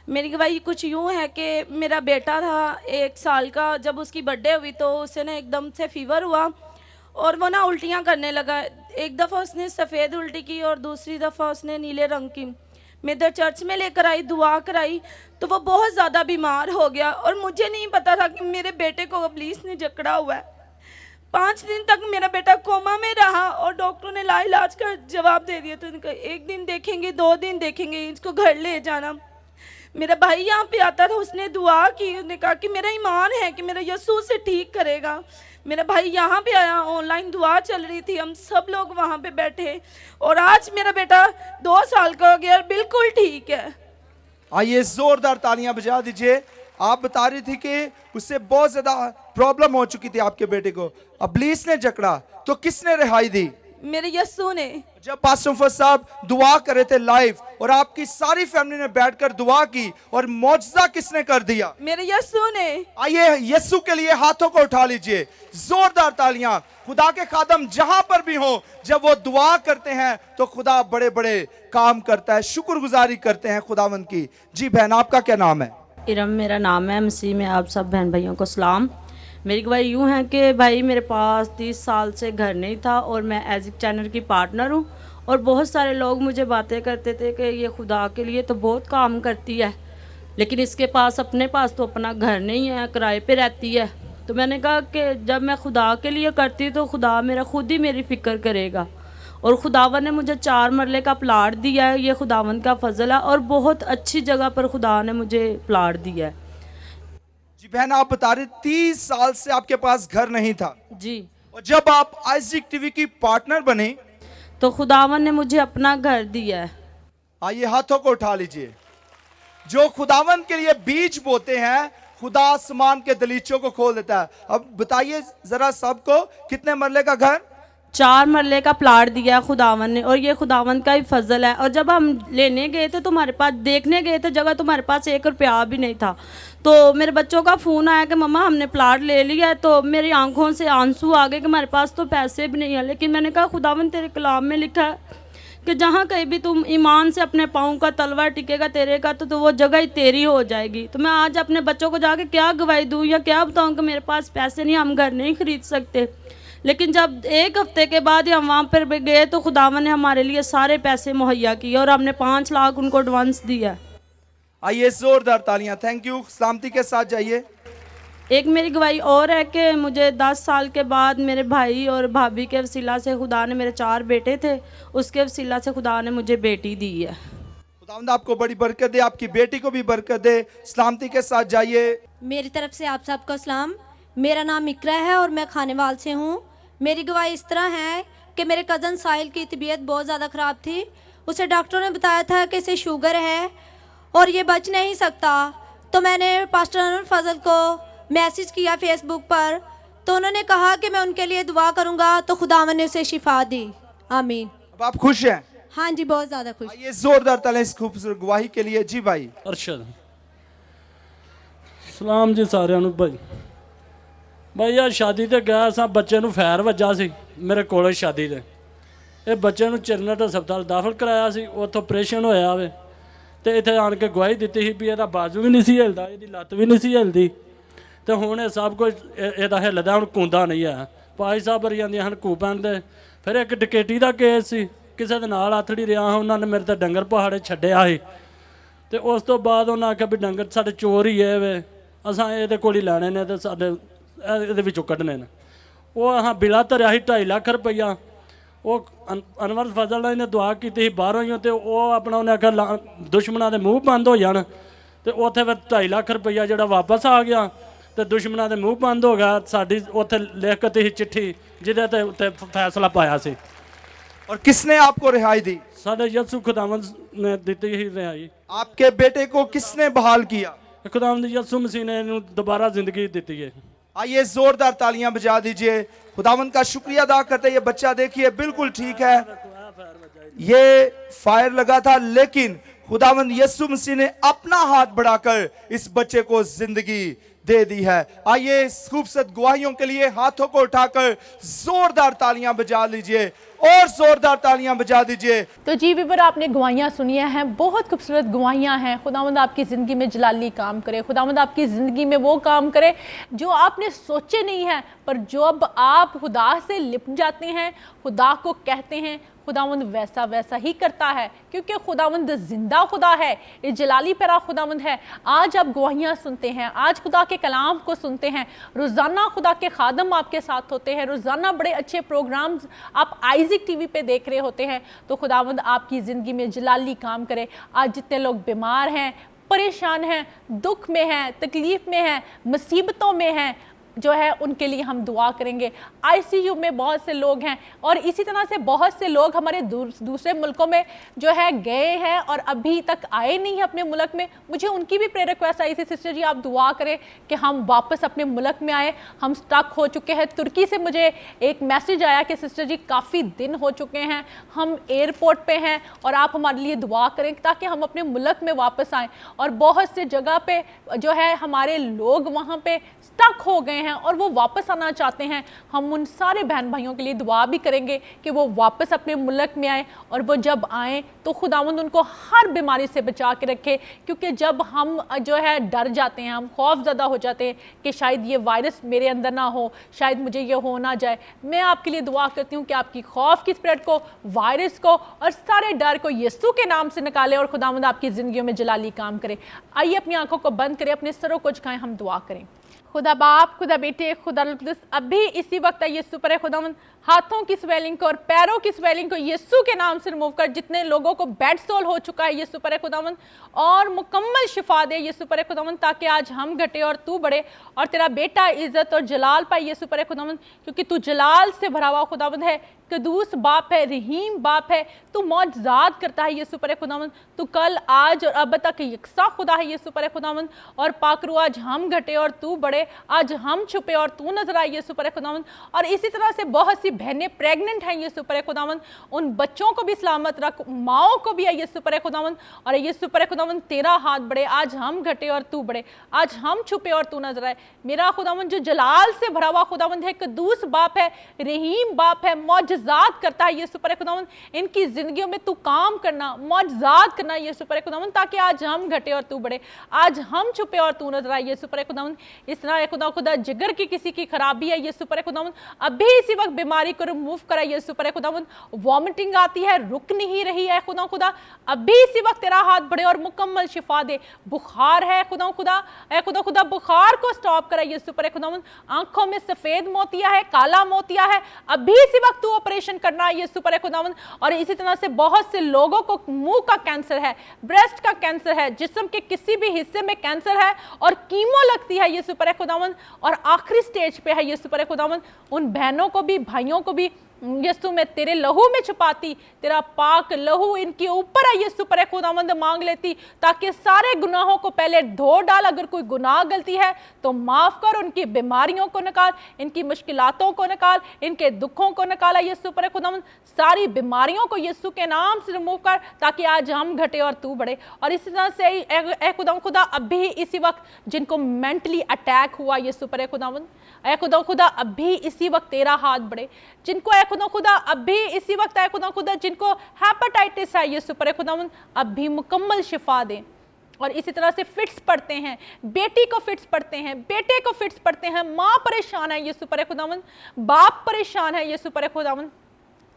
मेरी गवाही कुछ यूँ है कि मेरा बेटा था 1 साल का, जब उसकी बर्थडे हुई तो उसे ना एकदम से फीवर हुआ और वो ना उल्टियाँ करने लगा। एक दफ़ा उसने सफ़ेद उल्टी की और दूसरी दफ़ा उसने नीले रंग की। मैं इधर चर्च में लेकर आई, दुआ कराई तो वो बहुत ज़्यादा बीमार हो गया और मुझे नहीं पता था कि मेरे बेटे को पुलिस ने जकड़ा हुआ है। 5 दिन तक मेरा बेटा कोमा में रहा और डॉक्टरों ने लाइलाज का जवाब दे दिया। तो उनका 1 दिन देखेंगे, 2 दिन देखेंगे, इसको घर ले जाना। मेरा भाई यहाँ पे आता था, उसने दुआ की, उसने कहा कि मेरा ईमान है कि मेरा यीशु से ठीक करेगा। मेरा भाई यहाँ पे आया, ऑनलाइन दुआ चल रही थी, हम सब लोग वहाँ पे बैठे और आज मेरा बेटा 2 साल का हो गया और बिल्कुल ठीक है। आइए जोरदार तालियां बजा दीजिए। आप बता रही थी कि उससे बहुत ज्यादा प्रॉब्लम हो चुकी थी आपके बेटे को, अब पुलिस ने जकड़ा, तो किसने रिहाई दी? मेरे यीशु ने। जब पास्टर फज साहब दुआ कर रहे थे लाइव और आपकी सारी फैमिली ने बैठकर दुआ की और मौजज़ा किसने कर दिया? मेरे यीशु ने। आइए यीशु के लिए हाथों को उठा लीजिए, जोरदार तालियां। खुदा के खादम जहां पर भी हो, जब वो दुआ करते हैं तो खुदा बड़े बड़े काम करता है, शुक्रगुजारी करते हैं खुदावंद की। जी बहन, आपका क्या नाम है? इरम मेरा नाम है। मसीह में आप सब बहन भाइयों को सलाम। मेरी गवाही यूँ है कि भाई मेरे पास 30 साल से घर नहीं था और मैं एजिक चैनल की पार्टनर हूँ और बहुत सारे लोग मुझे बातें करते थे कि ये खुदा के लिए तो बहुत काम करती है लेकिन इसके पास अपने पास तो अपना घर नहीं है, किराए पे रहती है। तो मैंने कहा कि जब मैं खुदा के लिए करती तो खुदा मेरा खुद ही मेरी फ़िक्र करेगा और खुदावन ने मुझे 4 मरले का प्लाट दिया है। ये खुदावन का फजल है और बहुत अच्छी जगह पर खुदा ने मुझे प्लाट दिया है। जी बहन, आप बता रहे 30 साल से आपके पास घर नहीं था जी, और जब आप आइजिक टीवी की पार्टनर बने तो खुदावन ने मुझे अपना घर दिया है। आइए हाथों को उठा लीजिए। जो खुदावन के लिए बीज बोते हैं खुदा आसमान के दलीचों को खोल देता है। अब बताइए जरा सबको, कितने मरले का घर? 4 मरले का प्लाट दिया है खुदावन ने और ये खुदावन का ही फजल है। और जब हम लेने गए थे तुम्हारे पास, देखने गए थे जगह, तुम्हारे पास 1 रुपया भी नहीं था। तो मेरे बच्चों का फ़ोन आया कि मम्मा हमने प्लाट ले लिया है। तो मेरी आंखों से आंसू आ गए कि हमारे पास तो पैसे भी नहीं है। लेकिन मैंने कहा खुदावन तेरे कलाम में लिखा है कि जहाँ कहीं भी तुम ईमान से अपने पाँव का तलवा टिकेगा तेरे का तो वो जगह ही तेरी हो जाएगी। तो मैं आज अपने बच्चों को जाके क्या गवाही दूँ या क्या बताऊँ कि मेरे पास पैसे नहीं, हम घर नहीं खरीद सकते। लेकिन जब 1 हफ्ते के बाद ही हम वहाँ पर गए तो खुदावन ने हमारे लिए सारे पैसे मुहैया किए और हमने 5 लाख उनको एडवांस दिया। आइए जोरदार तालियां। Thank you. सलामती के साथ जाइए। एक मेरी गवाही और है कि मुझे 10 साल के बाद मेरे भाई और भाभी के वसीला से खुदा ने, मेरे 4 बेटे थे, उसके वसीला से खुदा ने मुझे बेटी दी है। खुदावंद आपको बड़ी बरकत दे, आपकी बेटी को भी बरकत दे। सलामती के साथ जाइए। मेरी तरफ से आप सबको सलाम। मेरा नाम इकरा है और मैं खानेवाल से हूँ। मेरी गवाही इस तरह है कि मेरे कज़न साहिल की तबीयत बहुत ज़्यादा ख़राब थी। उसे डॉक्टरों ने बताया था कि इसे शुगर है और ये बच नहीं सकता। तो मैंने पास्टर अनवर फजल को मैसेज किया फेसबुक पर, तो उन्होंने कहा कि मैं उनके लिए दुआ करूँगा, तो खुदावन ने उसे शिफा दी। आमीन। अब आप खुश हैं? हाँ जी, बहुत ज़्यादा खुश। ये जोरदार तालियां इस खूबसूरत गवाही के लिए। जी भाई अरशद। सलाम जी सारिਆਂ ਨੂੰ भाई। भाई यार शादी ते गया सा, बच्चे ਨੂੰ फैर ਵੱਜਾ ਸੀ ਮੇਰੇ ਕੋਲ शादी ਤੇ। ਇਹ ਬੱਚੇ ਨੂੰ ਚਰਨਟ ਹਸਪਤਾਲ ਦਾਖਲ ਕਰਾਇਆ ਸੀ, ਉੱਥੋਂ ਆਪਰੇਸ਼ਨ ਹੋਇਆ ਵੇ ਤੇ ਇੱਥੇ ਆਣ ਕੇ ਗਵਾਹੀ ਦਿੱਤੀ ਸੀ ਵੀ ਇਹਦਾ ਬਾਜੂ ਵੀ ਨਹੀਂ ਸੀ ਹਿਲਦਾ, ਇਹਦੀ ਲੱਤ ਵੀ ਨਹੀਂ ਸੀ ਹਿਲਦੀ ਤੇ ਹੁਣ ਇਹ ਸਭ ਕੁਝ ਇਹਦਾ ਹਿੱਲਦਾ, ਹੁਣ ਕੁੰਦਾ ਨਹੀਂ ਹੈ। ਭਾਈ ਸਾਹਿਬ ਵਰ ਜਾਂਦੀਆਂ ਹਨ ਕੂਪਨ ਦੇ। ਫਿਰ ਇੱਕ ਡਕੈਤੀ ਦਾ ਕੇਸ ਸੀ, ਕਿਸੇ ਦੇ ਨਾਲ ਆਥੜੀ ਰਿਹਾ, ਉਹਨਾਂ ਨੇ ਮੇਰੇ ਤੇ ਡੰਗਰ ਪਹਾੜੇ ਛੱਡਿਆ ਸੀ ਤੇ ਉਸ ਤੋਂ ਬਾਅਦ ਉਹਨਾਂ ਆਖਿਆ ਵੀ ਡੰਗਰ ਸਾਡੇ ਚੋਰ ਹੀ ਹੈ ਵੇ, ਅਸਾਂ ਇਹਦੇ ਕੋਲ ਹੀ ਲੈਣੇ ਨੇ ਤੇ ਸਾਡੇ ਇਹਦੇ ਵਿੱਚੋਂ ਕੱਢਣੇ ਨੇ। ਉਹ ਹਾਂ ਬਿਲਾ ਧਰਿਆ ਸੀ 2.5 ਲੱਖ ਰੁਪਈਆ। ਉਹ ਅਨਵਰ ਫਜ਼ਲ ਨੇ ਦੁਆ ਕੀਤੀ ਸੀ ਬਾਹਰੋਂ ਹੀ, ਤੇ ਉਹ ਆਪਣਾ ਉਹਨੇ ਆਖਿਆ ਦੁਸ਼ਮਣਾਂ ਦੇ ਮੂੰਹ ਬੰਦ ਹੋ ਜਾਣ, ਤੇ ਉੱਥੇ ਫਿਰ 2.5 ਲੱਖ ਰੁਪਈਆ ਜਿਹੜਾ ਵਾਪਸ ਆ ਗਿਆ ਤੇ ਦੁਸ਼ਮਣਾਂ ਦੇ ਮੂੰਹ ਬੰਦ ਹੋ ਗਿਆ। ਸਾਡੀ ਉੱਥੇ ਲਿਖ ਕੇ ਤੀ ਚਿੱਠੀ ਜਿਹਦੇ ਤੇ ਉੱਤੇ ਫੈਸਲਾ ਪਾਇਆ ਸੀ। और किसने आपको रिहाई दी? ਸਾਡੇ ਯਿਸੂ ਖੁਦਾਵੰਦ ਨੇ ਦਿੱਤੀ ਹੀ ਰਿਹਾਈ। आपके बेटे को किसने बहाल किया? खुदावंद यीशु मसीह ने इन्हें दोबारा जिंदगी दी है। आइए जोरदार तालियां बजा दीजिए। खुदावंद का शुक्रिया अदा करते। ये बच्चा देखिए बिल्कुल ठीक है, ये फायर लगा था, लेकिन खुदावंद यीशु मसीह ने अपना हाथ बढ़ाकर इस बच्चे को जिंदगी दे दी है। आइए इस खूबसूरत गवाहियों के लिए हाथों को उठाकर जोरदार तालियां बजा लीजिए और जोरदार तालियां बजा दीजिए। तो जी वीवर, आपने गवाहियाँ सुनी हैं, बहुत खूबसूरत गवाहियाँ हैं। खुदावंद आपकी ज़िंदगी में जलाली काम करे, खुदावंद आपकी ज़िंदगी में वो काम करे जो आपने सोचे नहीं है, पर जब आप खुदा से लिपट जाते हैं, खुदा को कहते हैं, खुदावंद वैसा वैसा ही करता है, क्योंकि खुदावंद जिंदा खुदा है, ये जलाली पैरा खुदावंद है। आज आप गवाहियाँ सुनते हैं, आज खुदा के कलाम को सुनते हैं, रोज़ाना खुदा के खादम आपके साथ होते हैं, रोज़ाना बड़े अच्छे प्रोग्राम्स आप आइज़िक टीवी पे देख रहे होते हैं। तो खुदावंद आपकी ज़िंदगी में जलाली काम करे। आज जितने लोग बीमार हैं, परेशान हैं, दुख में हैं, तकलीफ़ में हैं, मुसीबतों में हैं, जो है उनके लिए हम दुआ करेंगे। आईसीयू में बहुत से लोग हैं और इसी तरह से बहुत से लोग हमारे दूसरे मुल्कों में जो है गए हैं और अभी तक आए नहीं हैं अपने मुल्क में। मुझे उनकी भी प्रेयर रिक्वेस्ट आई थी, सिस्टर जी आप दुआ करें कि हम वापस अपने मुल्क में आए, हम स्टक हो चुके हैं। तुर्की से मुझे एक मैसेज आया कि सिस्टर जी काफ़ी दिन हो चुके हैं, हम एयरपोर्ट पे हैं और आप हमारे लिए दुआ करें ताकि हम अपने मुल्क में वापस आएँ। और बहुत से जगह पे जो है हमारे लोग वहाँ पे स्टक हो गए हैं और वो वापस आना चाहते हैं। हम उन सारे बहन भाइयों के लिए दुआ भी करेंगे कि वो वापस अपने मुल्क में आए और वो जब आएँ तो खुदावंद उनको हर बीमारी से बचा के रखे, क्योंकि जब हम जो है डर जाते हैं, हम खौफ ज़्यादा हो जाते हैं कि शायद ये वायरस मेरे अंदर ना हो, शायद मुझे ये हो ना जाए। मैं आपके लिए दुआ करती हूँ कि आपकी खौफ की स्पिरिट को, वायरस को और सारे डर को यीशु के नाम से निकाले और खुदावंद आपकी ज़िंदगियों में जलाली काम करे। आइए अपनी आंखों को बंद करें, अपने सरों को झुकाएं, हम दुआ करें। खुदा बाप, खुदा बेटे, खुदा कुदस, अभी इसी वक्त यीशु पर खुदावंद हाथों की स्वेलिंग को और पैरों की स्वेलिंग को यीशु के नाम से रिमूव कर, जितने लोगों को बेड सोल हो चुका है यीशु पर खुदावंद, और मुकम्मल शिफा दे यीशु पर खुदावंद, ताकि आज हम घटे और तू बढ़े और तेरा बेटा इज्जत और जलाल पाए यीशु पर खुदावंद, क्योंकि तू जलाल से भरा हुआ खुदावंद है, कदूस बाप है, रहीम बाप है, तू मौजज़ात करता है यीशु पर खुदावंद, तू कल आज और अब तक यकसा खुदा है यीशु पर खुदावंद। और पाकरू आज हम घटे और तू बढ़े, आज हम छुपे और तू नजर आए यीशु पर खुदावंद। और इसी तरह से बहुत सी बहनें प्रेग्नेंट हैं यीशु पर खुदावंद, उन बच्चों को भी सलामत रख, माओ को भी है यीशु पर खुदावंद। और यीशु पर खुदावंद तेरा हाथ बढ़े, आज हम घटे और तू बढ़े, आज हम छुपे और तू नजर आए। मेरा खुदावंद जो जलाल से भरा हुआ खुदावंद है, कदूस बाप है, रहीम बाप है, मौजूद मौजज़ात करता है यीशु पर खुदावन, इनकी ज़िंदगियों में तू काम करना, मौजज़ात करना यीशु पर खुदावन, ताकि आज हम घटे और तू बढ़े, आज हम छुपे और तू नजर आए यीशु पर खुदावन। इस तरह खुदा खुदा जिगर की किसी की खराबी है यीशु पर खुदावन, अभी इसी वक्त बीमारी को रिमूव करा यीशु पर खुदावन। वॉमिटिंग आती है, रुक नहीं रही है खुदा खुदा, अभी इसी वक्त तेरा हाथ बढ़े और मुकम्मल शिफा दे। बुखार है खुदा खुदा, ऐ खुदा खुदा बुखार को स्टॉप करा यीशु पर खुदावन। आंखों में सफेद मोतिया है, काला मोतिया है, अभी इसी वक्त तू ऑपरेशन करना है यीशु पर खुदावन। और इसी तरह से बहुत से लोगों को मुंह का कैंसर है, ब्रेस्ट का कैंसर है, जिस्म के किसी भी हिस्से में कैंसर है और कीमो लगती है यीशु पर खुदावन, और आखिरी स्टेज पे है यीशु पर खुदावन। उन बहनों को भी, भाइयों को भी यीशु में तेरे लहू में छुपाती, तेरा पाक लहू इनके ऊपर है यीशु पर खुदावंद मांग लेती, ताकि सारे गुनाहों को पहले धो डाल। अगर कोई गुनाह गलती है तो माफ कर, उनकी बीमारियों को निकाल, इनकी मुश्किलातों को निकाल, इनके दुखों को निकाला यीशु पर खुदावंद। सारी बीमारियों को यीशु के नाम से रिमूव कर, ताकि आज हम घटे और तू बढ़े। और इसी तरह से ए खुदा अभी इसी वक्त जिनको मेंटली अटैक हुआ यीशु पर खुदावंद, ऐ खुदा अभी इसी वक्त तेरा हाथ बढ़े। जिनको ऐ खुदा अभी इसी वक्त ऐ खुदा जिनको हेपेटाइटिस है यीशु पर खुदावंद, अभी मुकम्मल शिफा दे। और इसी तरह से फिट्स पड़ते हैं, बेटी को फिट्स पड़ते हैं, बेटे को फिट्स पड़ते हैं, माँ परेशान है यीशु पर खुदावंद, बाप परेशान है यीशु पर खुदावंद,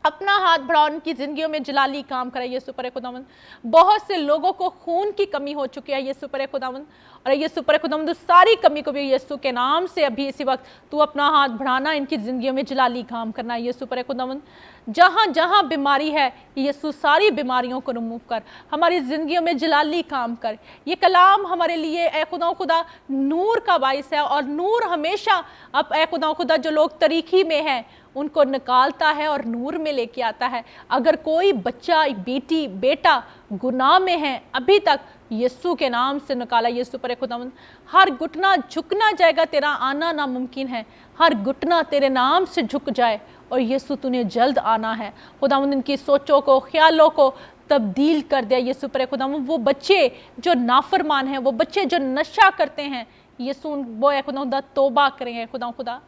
अपना हाथ बढ़ा, उनकी जिंदगियों में जलाली काम करे यीशु पर खुदावंद। बहुत से लोगों को खून की कमी हो चुकी है यीशु पर खुदावंद, और यीशु पर खुदावंद उस सारी कमी को भी यीशु के नाम से अभी इसी वक्त तू अपना हाथ बढ़ाना, इनकी जिंदगियों में जलाली काम करना यीशु पर खुदावंद। जहाँ जहाँ बीमारी है यीशु सारी बीमारियों को रिमूव कर, हमारी जिंदगियों में जलाली काम कर। ये कलाम हमारे लिए ऐ खुदा नूर का बाइस है, और नूर हमेशा अब ऐ खुदा जो लोग तरीकी में हैं उनको निकालता है और नूर में लेके आता है। अगर कोई बच्चा, बेटी, बेटा गुनाह में है, अभी तक यीशु के नाम से निकाला यीशु पर खुदावंद। हर घुटना झुकना जाएगा, तेरा आना नामुमकिन है, हर घुटना तेरे नाम से झुक जाए, और यीशु तूने जल्द आना है खुदावंद। इनकी सोचों को, ख्यालों को तब्दील कर दिया यीशु पर खुदावंद। वो बच्चे जो नाफरमान हैं, वो बच्चे जो नशा करते हैं, यीशु वो है खुदा तौबा करें खुदा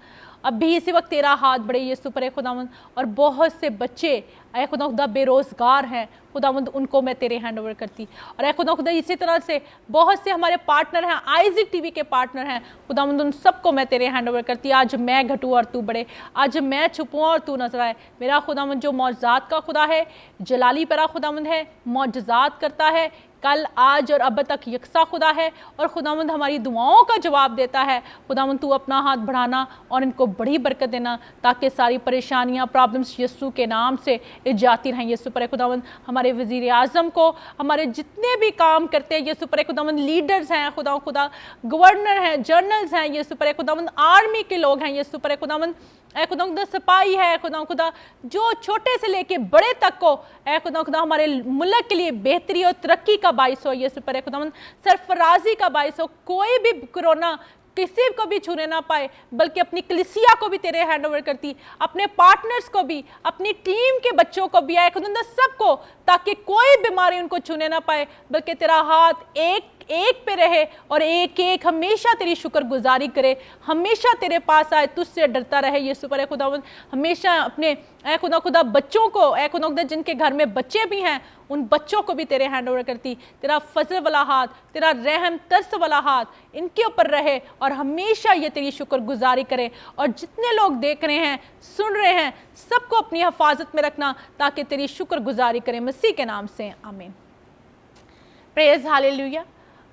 अभी इसी वक्त तेरा हाथ बढ़े यीशु पर खुदावंद। और बहुत से बच्चे ऐ खुदा बेरोज़गार हैं खुदावंद, उनको मैं तेरे हैंड ओवर करती। और ऐ खुदा इसी तरह से बहुत से हमारे पार्टनर हैं, आइजिक टीवी के पार्टनर हैं खुदावंद, उन सबको मैं तेरे हैंड ओवर करती। आज मैं घटूँ और तू बढ़े, आज मैं छुपूँ और तू नजर आए। मेरा खुदावंद जो मौजज़ात का खुदा है, जलाली परा खुदावंद है, मौजज़ात करता है, कल आज और अब तक यकसा खुदा है, और खुदावंद हमारी दुआओं का जवाब देता है। खुदावंद तू अपना हाथ बढ़ाना और इनको बड़ी बरकत देना, ताकि सारी परेशानियां, प्रॉब्लम्स यीशु के नाम से जाती रहें यीशु पर खुदावंद। हमारे वज़ीर आज़म को, हमारे जितने भी काम करते हैं यीशु पर खुदावंद, लीडर्स हैं खुदा, गवर्नर हैं, जर्नल्स हैं यीशु पर खुदावंद, आर्मी के लोग हैं यीशु पर खुदावंद, ऐ खुदा सिपाही है खुदा जो छोटे से लेके बड़े तक को ऐ खुदा हमारे मुल्क के लिए बेहतरी और तरक्की का बाइस हो यीशु पर खुदावंद, सरफराजी का बाइस हो। कोई भी कोरोना किसी को भी छूने ना पाए, बल्कि अपनी कलीसिया को भी तेरे हैंड ओवर करती, अपने पार्टनर्स को भी, अपनी टीम के बच्चों को भी, खुदा सबको, ताकि कोई बीमारी उनको छूने ना पाए, बल्कि तेरा हाथ एक एक पे रहे और एक एक हमेशा तेरी शुक्रगुजारी करे, हमेशा तेरे पास आए, तुझसे डरता रहे यीशु पर खुदावंद। हमेशा अपने ऐ खुदा बच्चों को, ऐ खुदा जिनके घर में बच्चे भी हैं, उन बच्चों को भी तेरे हैंड ओवर करती। तेरा फजल वाला हाथ, तेरा रहम तरस वाला हाथ इनके ऊपर रहे, और हमेशा ये तेरी शुक्रगुजारी करे। और जितने लोग देख रहे हैं, सुन रहे हैं, सबको अपनी हिफाजत में रखना, ताकि तेरी शुक्रगुजारी करें, मसीह के नाम से आमीन। Praise hallelujah.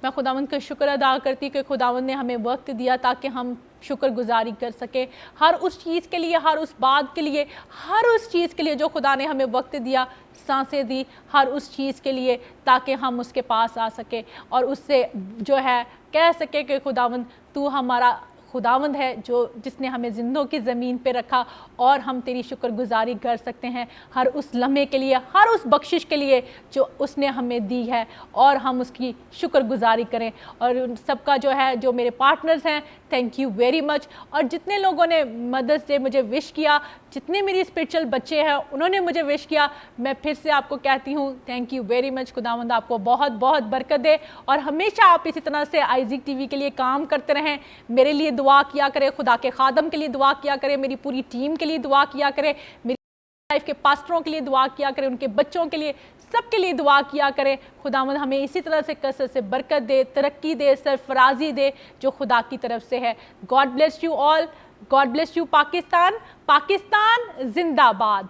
मैं खुदावंद का शुक्र अदा करती कि खुदावंद ने हमें वक्त दिया ताकि हम शुक्रगुजारी कर सके हर उस चीज़ के लिए, हर उस बात के लिए, हर उस चीज़ के लिए जो खुदा ने हमें वक्त दिया, सांसें दी, हर उस चीज़ के लिए, ताकि हम उसके पास आ सके और उससे जो है कह सके कि खुदावंद तू हमारा खुदावंद है जो जिसने हमें जिंदों की ज़मीन पे रखा, और हम तेरी शुक्रगुजारी कर सकते हैं हर उस लम्हे के लिए, हर उस बख्शिश के लिए जो उसने हमें दी है, और हम उसकी शुक्रगुजारी करें। और उन सबका जो है, जो मेरे पार्टनर्स हैं, थैंक यू वेरी मच। और जितने लोगों ने मदर्स डे मुझे विश किया, जितने मेरी स्पिरिचुअल बच्चे हैं उन्होंने मुझे विश किया, मैं फिर से आपको कहती हूँ थैंक यू वेरी मच। खुदावंद आपको बहुत बहुत बरकत दे, और हमेशा आप इसी तरह से आइजिक टीवी के लिए काम करते रहें। मेरे लिए दुआ किया करें, खुदा के खादम के लिए दुआ किया करें, मेरी पूरी टीम के लिए दुआ किया करें, मेरी लाइफ के पास्टरों के लिए दुआ किया करें, उनके बच्चों के लिए, सबके लिए दुआ किया करें। खुदावंद हमें इसी तरह से कसरत से बरकत दे, तरक्की दे, सरफराजी दे जो खुदा की तरफ से है। God bless you all, God bless you Pakistan, Pakistan जिंदाबाद।